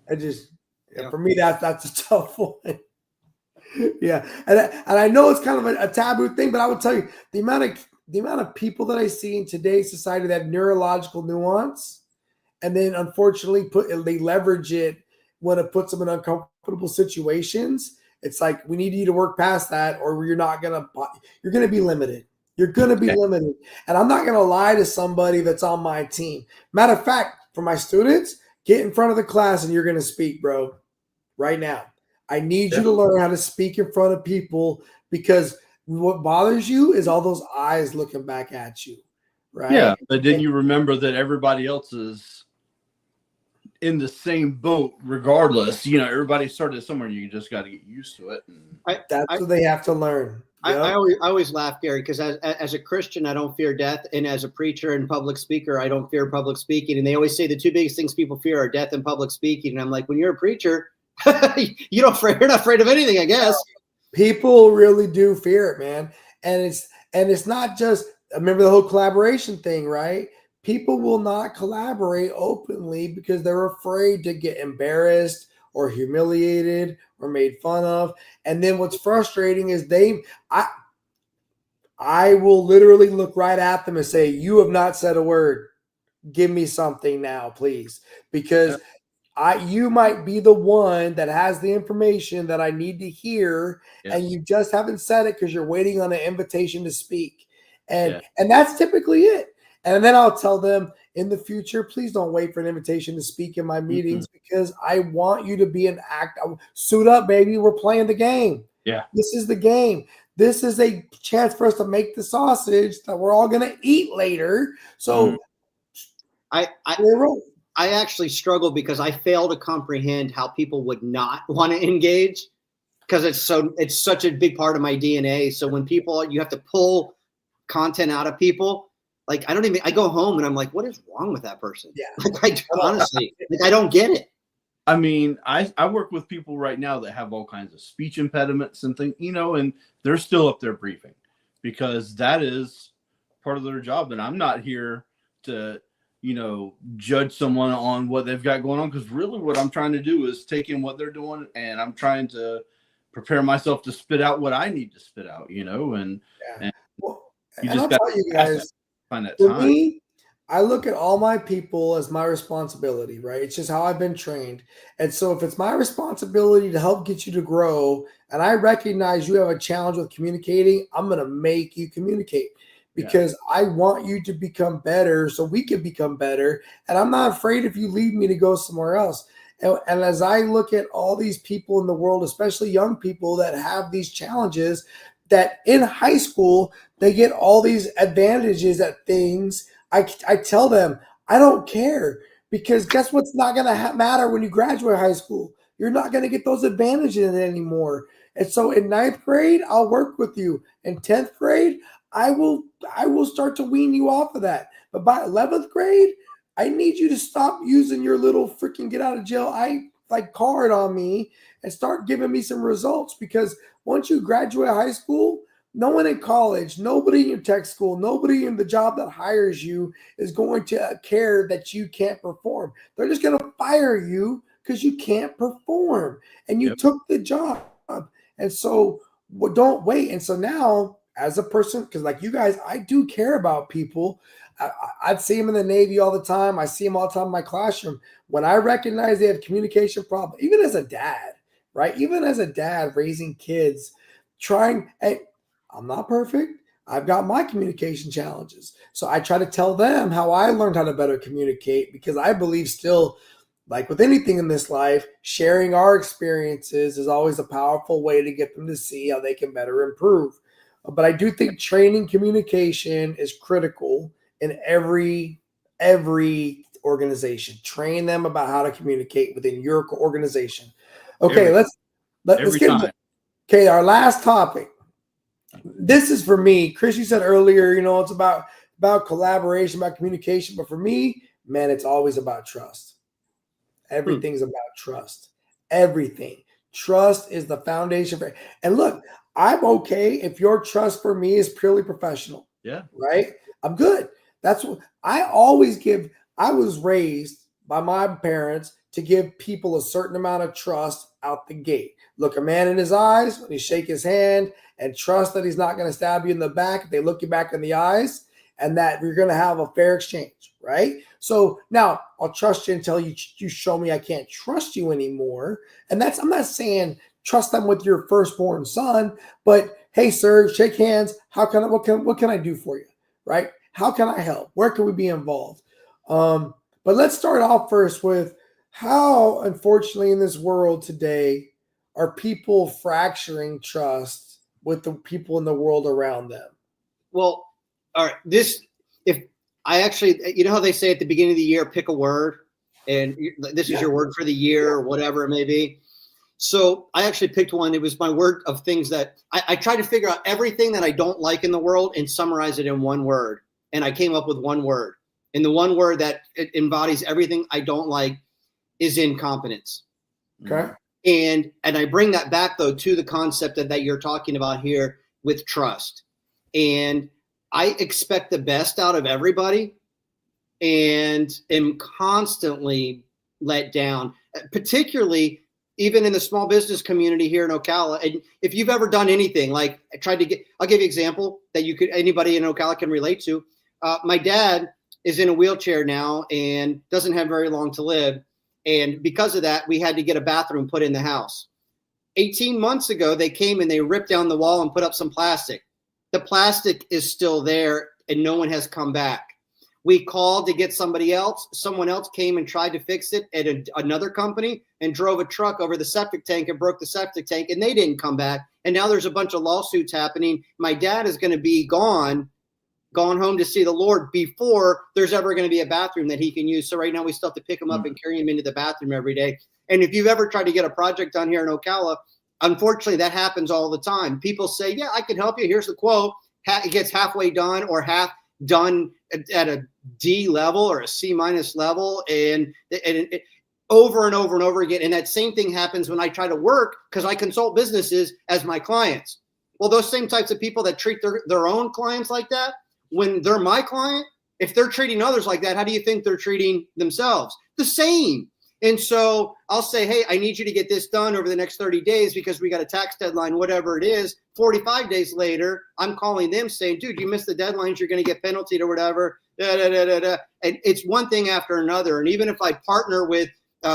For me, that's a tough one. Yeah, and I know it's kind of a taboo thing, but I would tell you the amount of people that I see in today's society that have neurological nuance, and then unfortunately they leverage it when it puts them in uncomfortable situations. It's like we need you to work past that, or you're gonna be limited. You're gonna be limited, and I'm not gonna lie to somebody that's on my team. Matter of fact, for my students, get in front of the class and you're gonna speak, bro, right now. I need you to learn how to speak in front of people because what bothers you is all those eyes looking back at you, right? Yeah, but then you remember that everybody else is in the same boat regardless. You know, everybody started somewhere. You just got to get used to it. That's what they have to learn. Yep. I always laugh, Gary, because as a Christian, I don't fear death. And as a preacher and public speaker, I don't fear public speaking. And they always say the two biggest things people fear are death and public speaking. And I'm like, when you're a preacher, you're not afraid of anything, I guess. People really do fear it, man. And it's not just, remember the whole collaboration thing, right? People will not collaborate openly because they're afraid to get embarrassed or humiliated or made fun of. And then what's frustrating is I will literally look right at them and say, you have not said a word. Give me something now, please. Because you might be the one that has the information that I need to hear, and you just haven't said it because you're waiting on an invitation to speak. And that's typically it. And then I'll tell them in the future, please don't wait for an invitation to speak in my meetings because I want you to be an suit up, baby. We're playing the game. Yeah. This is the game. This is a chance for us to make the sausage that we're all going to eat later. So I actually struggle because I fail to comprehend how people would not want to engage because it's such a big part of my DNA. So when you have to pull content out of people, like I go home and I'm like, what is wrong with that person? Yeah. Honestly, I don't get it. I mean, I work with people right now that have all kinds of speech impediments and things, and they're still up there briefing because that is part of their job. And I'm not here to judge someone on what they've got going on. Because really what I'm trying to do is take in what they're doing and I'm trying to prepare myself to spit out what I need to spit out, and you just got to guys, find that time. For me, I look at all my people as my responsibility, right? It's just how I've been trained. And so if it's my responsibility to help get you to grow and I recognize you have a challenge with communicating, I'm going to make you communicate. Because I want you to become better so we can become better. And I'm not afraid if you leave me to go somewhere else. And as I look at all these people in the world, especially young people that have these challenges, that in high school, they get all these advantages at things. I tell them, I don't care. Because guess what's not going to matter when you graduate high school? You're not going to get those advantages anymore. And so in 9th grade, I'll work with you. In 10th grade, I will start to wean you off of that. But by 11th grade, I need you to stop using your little freaking get out of jail card on me and start giving me some results. Because once you graduate high school, no one in college, nobody in your tech school, nobody in the job that hires you is going to care that you can't perform. They're just going to fire you because you can't perform and you took the job. And so don't wait. And so now, as a person, because like you guys, I do care about people. I'd see them in the Navy all the time. I see them all the time in my classroom. When I recognize they have communication problems, even as a dad, right? Even as a dad raising kids, hey, I'm not perfect. I've got my communication challenges. So I try to tell them how I learned how to better communicate because I believe still, like with anything in this life, sharing our experiences is always a powerful way to get them to see how they can better improve. But I do think training communication is critical in every organization. Train them about how to communicate within your organization. Okay, let's every get time. okay, our last topic. This is for me. Chris, you said earlier, it's about collaboration, about communication. But for me, man, it's always about trust. Everything's about trust. Everything. Trust is the foundation for. And look, I'm okay if your trust for me is purely professional. Yeah. Right? I'm good. That's what I always give. I was raised by my parents to give people a certain amount of trust out the gate. Look a man in his eyes when you shake his hand and trust that he's not going to stab you in the back if they look you back in the eyes, and that you're going to have a fair exchange, right? So now I'll trust you until you show me I can't trust you anymore. And I'm not saying trust them with your firstborn son, but hey, sir, shake hands. What can I do for you, right? How can I help? Where can we be involved? But let's start off first with how, unfortunately, in this world today, are people fracturing trust with the people in the world around them? Well, all right. If I actually, how they say at the beginning of the year, pick a word, and this is your word for the year or whatever it may be. So I actually picked one. It was my word of things that I tried to figure out everything that I don't like in the world and summarize it in one word. And I came up with one word. And the one word that it embodies everything I don't like is incompetence. Okay. And I bring that back, though, to the concept that you're talking about here with trust. And I expect the best out of everybody and am constantly let down, particularly even in the small business community here in Ocala. And if you've ever done anything, like I'll give you an example that anybody in Ocala can relate to. My dad is in a wheelchair now and doesn't have very long to live. And because of that, we had to get a bathroom put in the house. 18 months ago, they came and they ripped down the wall and put up some plastic. The plastic is still there and no one has come back. We called to get somebody else. Someone else came and tried to fix it at another company and drove a truck over the septic tank and broke the septic tank, and they didn't come back. And now there's a bunch of lawsuits happening. My dad is going to be gone home to see the Lord before there's ever going to be a bathroom that he can use. So right now we still have to pick him up and carry him into the bathroom every day. And if you've ever tried to get a project done here in Ocala, unfortunately that happens all the time. People say, yeah, I can help you. Here's the quote. It gets halfway done or half done at a D level or a C minus level. And over and over and over again. And that same thing happens when I try to work, because I consult businesses as my clients. Well, those same types of people that treat their own clients like that, when they're my client, if they're treating others like that, how do you think they're treating themselves? The same. And so I'll say, hey, I need you to get this done over the next 30 days because we got a tax deadline, whatever it is. 45 days later, I'm calling them saying, dude, you missed the deadlines. You're going to get penaltied or whatever. And it's one thing after another. And even if I partner with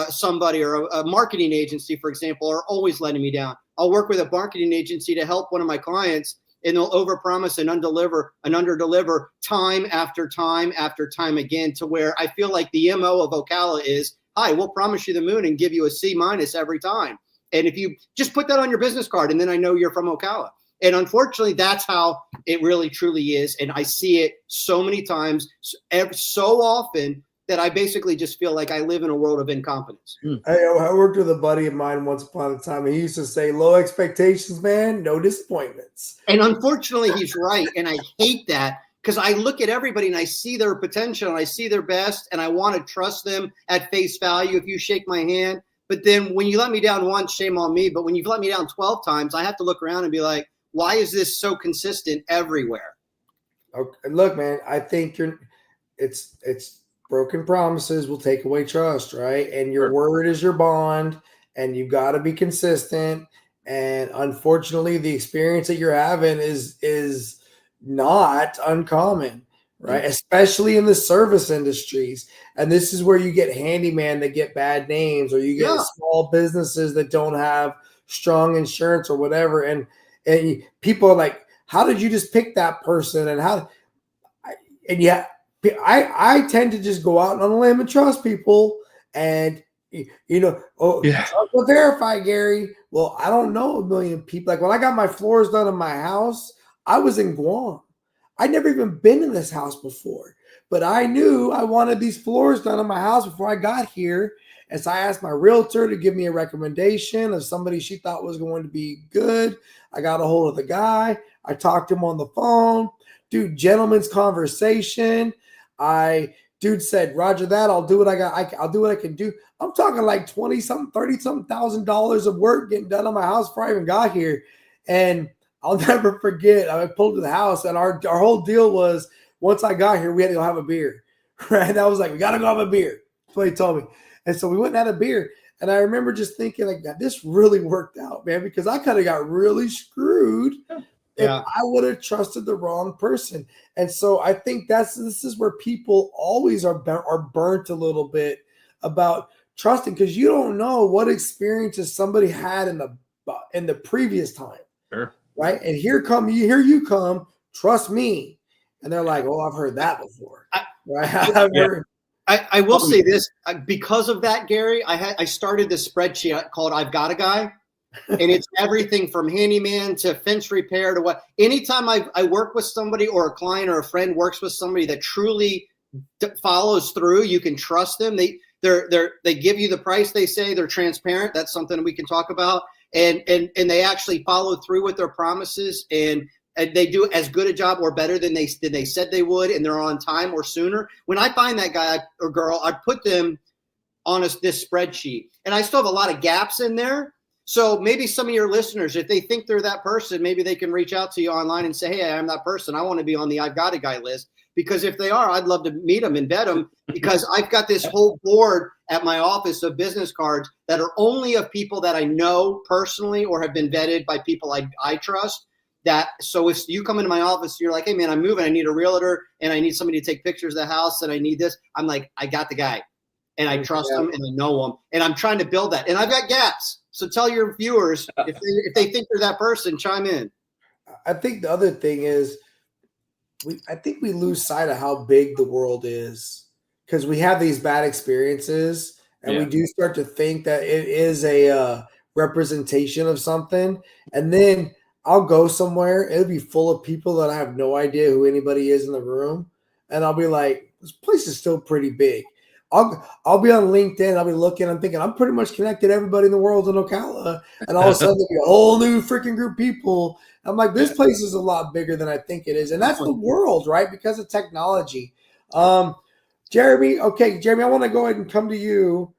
somebody or a marketing agency, for example, are always letting me down. I'll work with a marketing agency to help one of my clients, and they'll overpromise and underdeliver time after time after time again, to where I feel like the MO of Ocala is, hi, we'll promise you the moon and give you a C minus every time. And if you just put that on your business card, and then I know you're from Ocala. And unfortunately, that's how it really truly is. And I see it so many times, so often, that I basically just feel like I live in a world of incompetence. I worked with a buddy of mine once upon a time, and he used to say, low expectations, man, no disappointments. And unfortunately, he's right. And I hate that, because I look at everybody and I see their potential and I see their best, and I want to trust them at face value. If you shake my hand, but then when you let me down once, shame on me. But when you've let me down 12 times, I have to look around and be like, why is this so consistent everywhere? Okay, look, man, I think it's broken promises will take away trust, right? And your word is your bond, and you've got to be consistent. And unfortunately, the experience that you're having is not uncommon, right? Especially in the service industries. And this is where you get handyman that get bad names, or you get small businesses that don't have strong insurance or whatever. And people are like, how did you just pick that person? I tend to just go out on a limb and trust people, and I'll verify, Gary. Well, I don't know a million people. Like when I got my floors done in my house, I was in Guam. I'd never even been in this house before, but I knew I wanted these floors done on my house before I got here. And so I asked my realtor to give me a recommendation of somebody she thought was going to be good. I got a hold of the guy. I talked to him on the phone. Dude, gentleman's conversation. Dude said, Roger that. I'll do what I got. I'll do what I can do. I'm talking like 20 something, 30 something $1,000 of work getting done on my house before I even got here. And I'll never forget. I pulled to the house, and our whole deal was once I got here, we had to go have a beer. Right? I was like, we got to go have a beer. That's what he told me. And so we went and had a beer. And I remember just thinking like that, this really worked out, man, because I kind of got really screwed if I would have trusted the wrong person. And so I think this is where people always are burnt a little bit about trusting, because you don't know what experiences somebody had in the previous time. Sure. Right. And here you come, trust me. And they're like, oh, I've heard that before. I will say this, because of that, Gary, I started this spreadsheet called I've Got a Guy. And it's everything from handyman to fence repair to what. Anytime I work with somebody, or a client or a friend works with somebody that truly follows through, you can trust them. They give you the price they say. They're transparent. That's something we can talk about. And they actually follow through with their promises, and they do as good a job or better than they said they would, and they're on time or sooner. When I find that guy or girl, I put them on this spreadsheet, and I still have a lot of gaps in there. So maybe some of your listeners, if they think they're that person, maybe they can reach out to you online and say, hey, I'm that person. I want to be on the I've Got a Guy list. Because if they are, I'd love to meet them and vet them, because I've got this whole board at my office of business cards that are only of people that I know personally or have been vetted by people I trust. So if you come into my office, you're like, hey, man, I'm moving. I need a realtor, and I need somebody to take pictures of the house, and I need this. I'm like, I got the guy, and I trust him, and I know him, and I'm trying to build that. And I've got gaps. So tell your viewers, if they think they're that person, chime in. I think the other thing is, I think we lose sight of how big the world is, because we have these bad experiences, and we do start to think that it is a representation of something. And then I'll go somewhere, it'll be full of people that I have no idea who anybody is in the room, and I'll be like, this place is still pretty big. I'll be on LinkedIn, I'll be looking, I'm thinking I'm pretty much connected to everybody in the world in Ocala, and all of a sudden there'll be a whole new freaking group of people. I'm like, this place is a lot bigger than I think it is. And that's the world, right? Because of technology. Jeremy, I want to go ahead and come to you.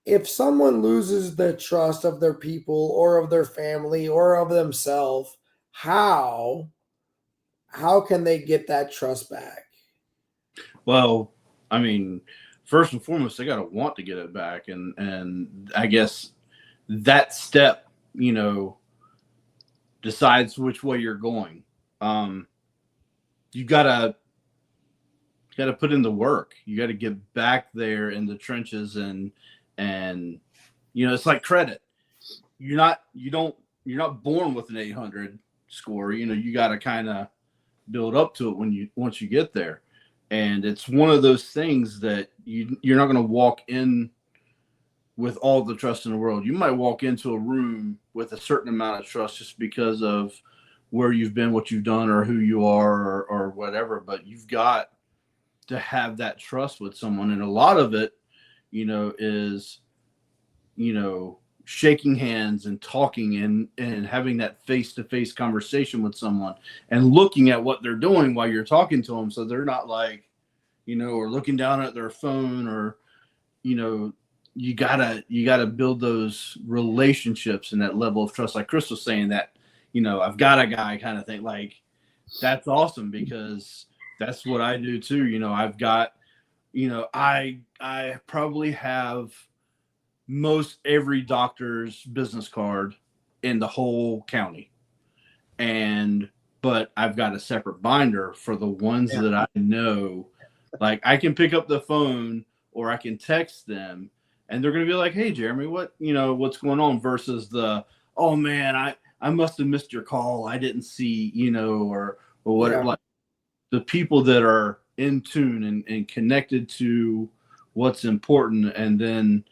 If someone loses the trust of their people or of their family or of themselves, how can they get that trust back? Well, I mean, first and foremost, they got to want to get it back. And I guess that step, decides which way you're going. You gotta put in the work. You got to get back there in the trenches, and it's like credit. You're not born with an 800 score. You got to kind of build up to it once you get there. And it's one of those things that you're not going to walk in with all the trust in the world. You might walk into a room with a certain amount of trust just because of where you've been, what you've done, or who you are, or whatever. But you've got to have that trust with someone. And a lot of it, is, shaking hands and talking and having that face-to-face conversation with someone and looking at what they're doing while you're talking to them. So they're not like, or looking down at their phone, or, you gotta build those relationships and that level of trust. Like Chris was saying, that, I've got a guy kind of thing. Like, that's awesome, because that's what I do too. I've got, I probably have most every doctor's business card in the whole county. But I've got a separate binder for the ones that I know. Like, I can pick up the phone or I can text them, and they're going to be like, hey, Jeremy, what's going on? Versus the, oh man, I must've missed your call. I didn't see, or whatever. Like, the people that are in tune and connected to what's important. And then,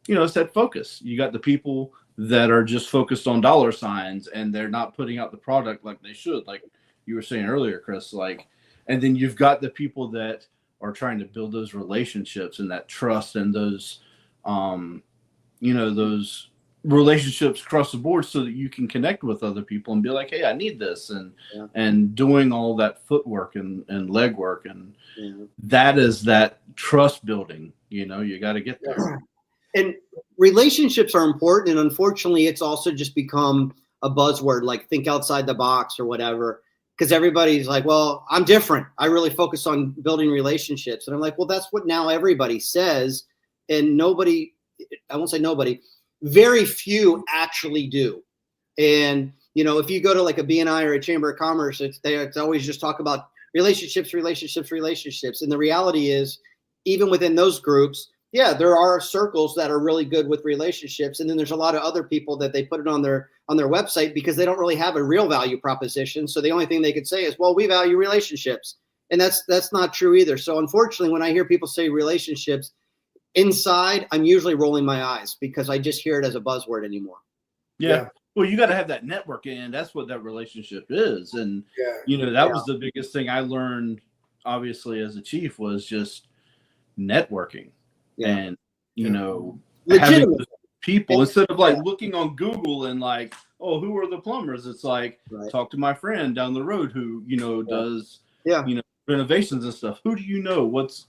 it's that focus. You got the people that are just focused on dollar signs, and they're not putting out the product like they should. Like you were saying earlier, Chris, and then you've got the people that are trying to build those relationships and that trust and those, those relationships across the board so that you can connect with other people and be like, hey, I need this, and doing all that footwork and legwork, and that is that trust building. You got to get there. And relationships are important, and unfortunately it's also just become a buzzword, like think outside the box or whatever, because everybody's like, well, I'm different, I really focus on building relationships. And I'm like, well, that's what now everybody says, and nobody, I won't say nobody, very few actually do. And if you go to like a BNI or a Chamber of Commerce, it's always just talk about relationships. And the reality is, even within those groups, there are circles that are really good with relationships, and then there's a lot of other people that they put it on their website because they don't really have a real value proposition. So the only thing they could say is, well, we value relationships, and that's not true either. So unfortunately, when I hear people say relationships, inside I'm usually rolling my eyes because I just hear it as a buzzword anymore. Yeah. Well, you got to have that networking, and that's what that relationship is. And that was the biggest thing I learned, obviously, as a chief, was just networking. And having people, instead of like looking on Google and like, oh, who are the plumbers? It's like, talk to my friend down the road who does renovations and stuff. Who do you know? What's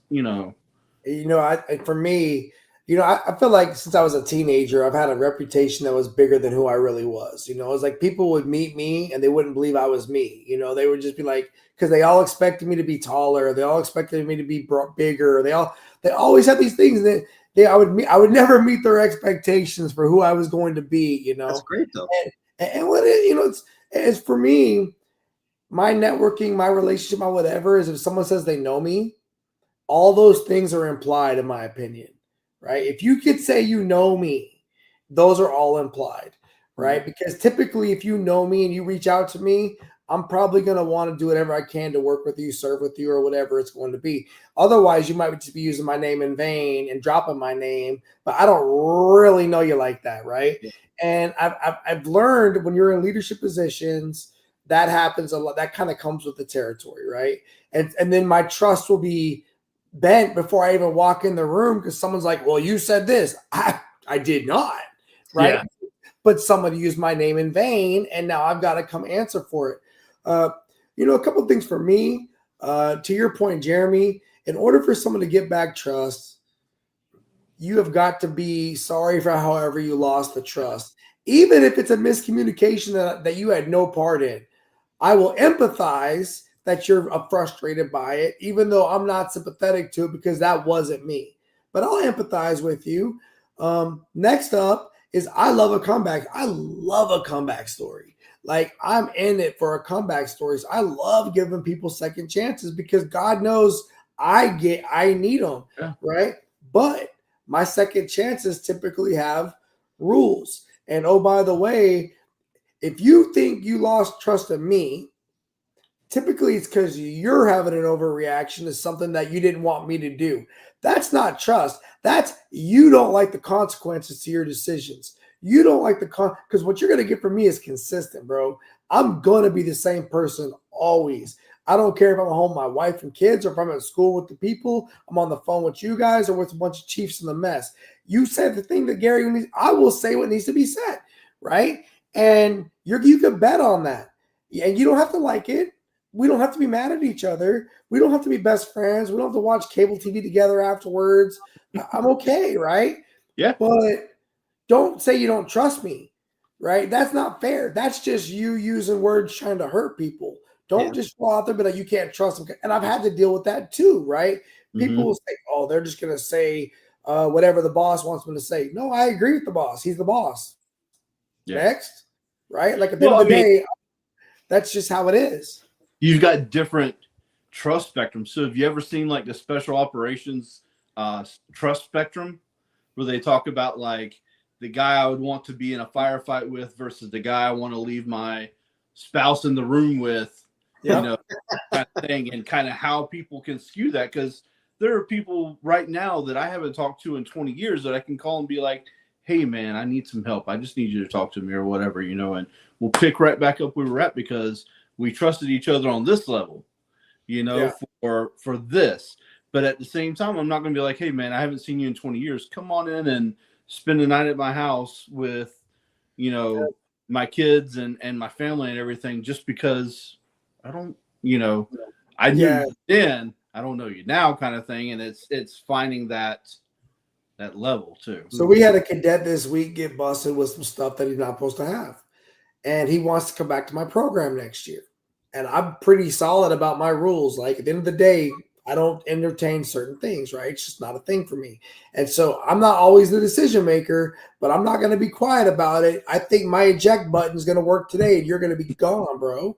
for me, I feel like since I was a teenager, I've had a reputation that was bigger than who I really was. It was like people would meet me and they wouldn't believe I was me. They would just be like, because they all expected me to be taller, they all expected me to be bigger. They always had these things that I would never meet their expectations for who I was going to be. That's great though. And what it's for me, my networking, my relationship, my whatever is, if someone says they know me, all those things are implied, in my opinion, right? If you could say you know me, those are all implied, right? Because typically, if you know me and you reach out to me, I'm probably going to want to do whatever I can to work with you, serve with you, or whatever it's going to be. Otherwise, you might just be using my name in vain and dropping my name, but I don't really know you like that, right? Yeah. And I've learned when you're in leadership positions, that happens a lot. That kind of comes with the territory, right? And then my trust will be bent before I even walk in the room because someone's like, well, you said this. I did not, right? Yeah. But somebody used my name in vain, and now I've got to come answer for it. A couple of things for me, to your point, Jeremy, in order for someone to get back trust, you have got to be sorry for however you lost the trust, even if it's a miscommunication that you had no part in. I will empathize that you're frustrated by it, even though I'm not sympathetic to it because that wasn't me. But I'll empathize with you. Next up is I love a comeback. I love a comeback story. Like, I'm in it for a comeback stories. I love giving people second chances because God knows I need them, right? But my second chances typically have rules. And oh, by the way, if you think you lost trust in me, typically it's because you're having an overreaction to something that you didn't want me to do. That's not trust. That's you don't like the consequences to your decisions. You don't like because what you're going to get from me is consistent, bro. I'm going to be the same person always. I don't care if I'm at home with my wife and kids or if I'm at school with the people, I'm on the phone with you guys or with a bunch of chiefs in the mess. You said the thing that Gary needs, I will say what needs to be said, right? And you can bet on that. And you don't have to like it. We don't have to be mad at each other. We don't have to be best friends. We don't have to watch cable TV together afterwards. I'm okay, right? Yeah. But don't say you don't trust me, right? That's not fair. That's just you using words trying to hurt people. Don't just go out there but like, you can't trust them. And I've had to deal with that too, right? People will say, oh, they're just going to say whatever the boss wants them to say. No, I agree with the boss. He's the boss. Yeah. Next, right? Like at the end of the day, that's just how it is. You've got different trust spectrums. So have you ever seen like the special operations trust spectrum where they talk about like the guy I would want to be in a firefight with versus the guy I want to leave my spouse in the room with, kind of thing, and kind of how people can skew that. Because there are people right now that I haven't talked to in 20 years that I can call and be like, hey, man, I need some help. I just need you to talk to me or whatever, and we'll pick right back up where we're at because we trusted each other on this level, for this. But at the same time, I'm not going to be like, hey, man, I haven't seen you in 20 years. Come on in and spend the night at my house with, my kids and my family and everything, just because I don't, I knew you then, I don't know you now kind of thing. And it's finding that level too. So we had a cadet this week get busted with some stuff that he's not supposed to have. And he wants to come back to my program next year. And I'm pretty solid about my rules. Like at the end of the day, I don't entertain certain things, right? It's just not a thing for me. And so I'm not always the decision maker, but I'm not going to be quiet about it. I think my eject button is going to work today and you're going to be gone, bro.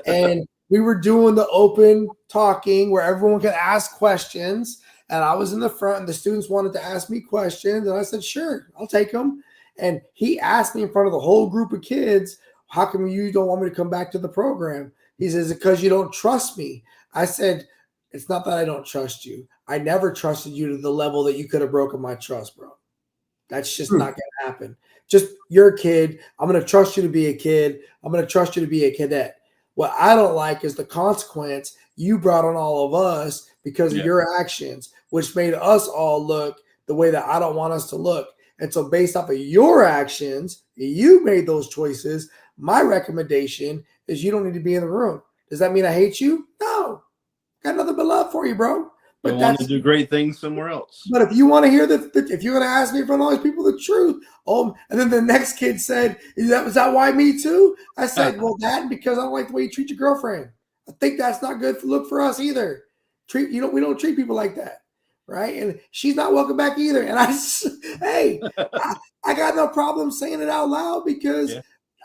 And we were doing the open talking where everyone could ask questions. And I was in the front and the students wanted to ask me questions. And I said, sure, I'll take them. And he asked me in front of the whole group of kids, how come you don't want me to come back to the program? He says, because you don't trust me. I said, it's not that I don't trust you. I never trusted you to the level that you could have broken my trust, bro. That's just not going to happen. Just you're a kid. I'm going to trust you to be a kid. I'm going to trust you to be a cadet. What I don't like is the consequence you brought on all of us because of your actions, which made us all look the way that I don't want us to look. And so based off of your actions, you made those choices. My recommendation is you don't need to be in the room. Does that mean I hate you? No. Got nothing but love for you, bro. But I want to do great things somewhere else. But if you want to hear if you're going to ask me in front of all these people the truth, and then the next kid said, was that why me too? I said, well, that because I don't like the way you treat your girlfriend. I think that's not good look for us either. We don't treat people like that, right? And she's not welcome back either. And I got no problem saying it out loud because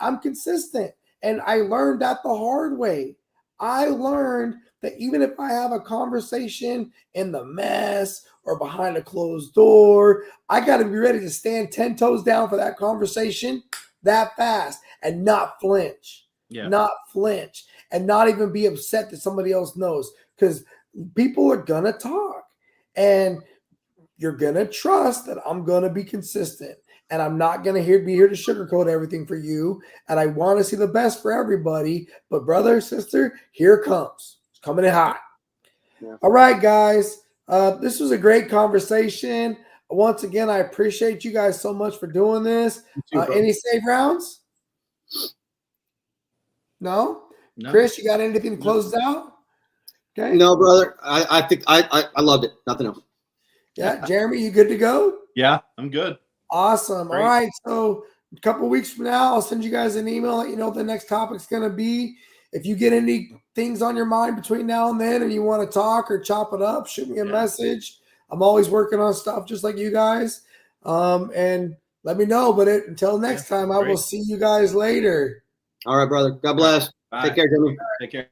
I'm consistent. And I learned that the hard way. I learned that even if I have a conversation in the mess or behind a closed door, I got to be ready to stand 10 toes down for that conversation that fast and not flinch, and not even be upset that somebody else knows, because people are going to talk and you're going to trust that I'm going to be consistent. And I'm not going to be here to sugarcoat everything for you. And I want to see the best for everybody. But brother, sister, here it comes. It's coming in hot. Yeah. All right, guys. This was a great conversation. Once again, I appreciate you guys so much for doing this. Any save rounds? No? Chris, you got anything to close out? Okay. No, brother. I think I loved it. Nothing else. Yeah. Jeremy, you good to go? Yeah, I'm good. Awesome. Great. All right. So a couple of weeks from now, I'll send you guys an email, let you know what the next topic's going to be. If you get any things on your mind between now and then and you want to talk or chop it up, shoot me a message. I'm always working on stuff just like you guys. And let me know. But until next time, I will see you guys later. All right, brother. God bless. Bye. Take care, Jimmy. Take care.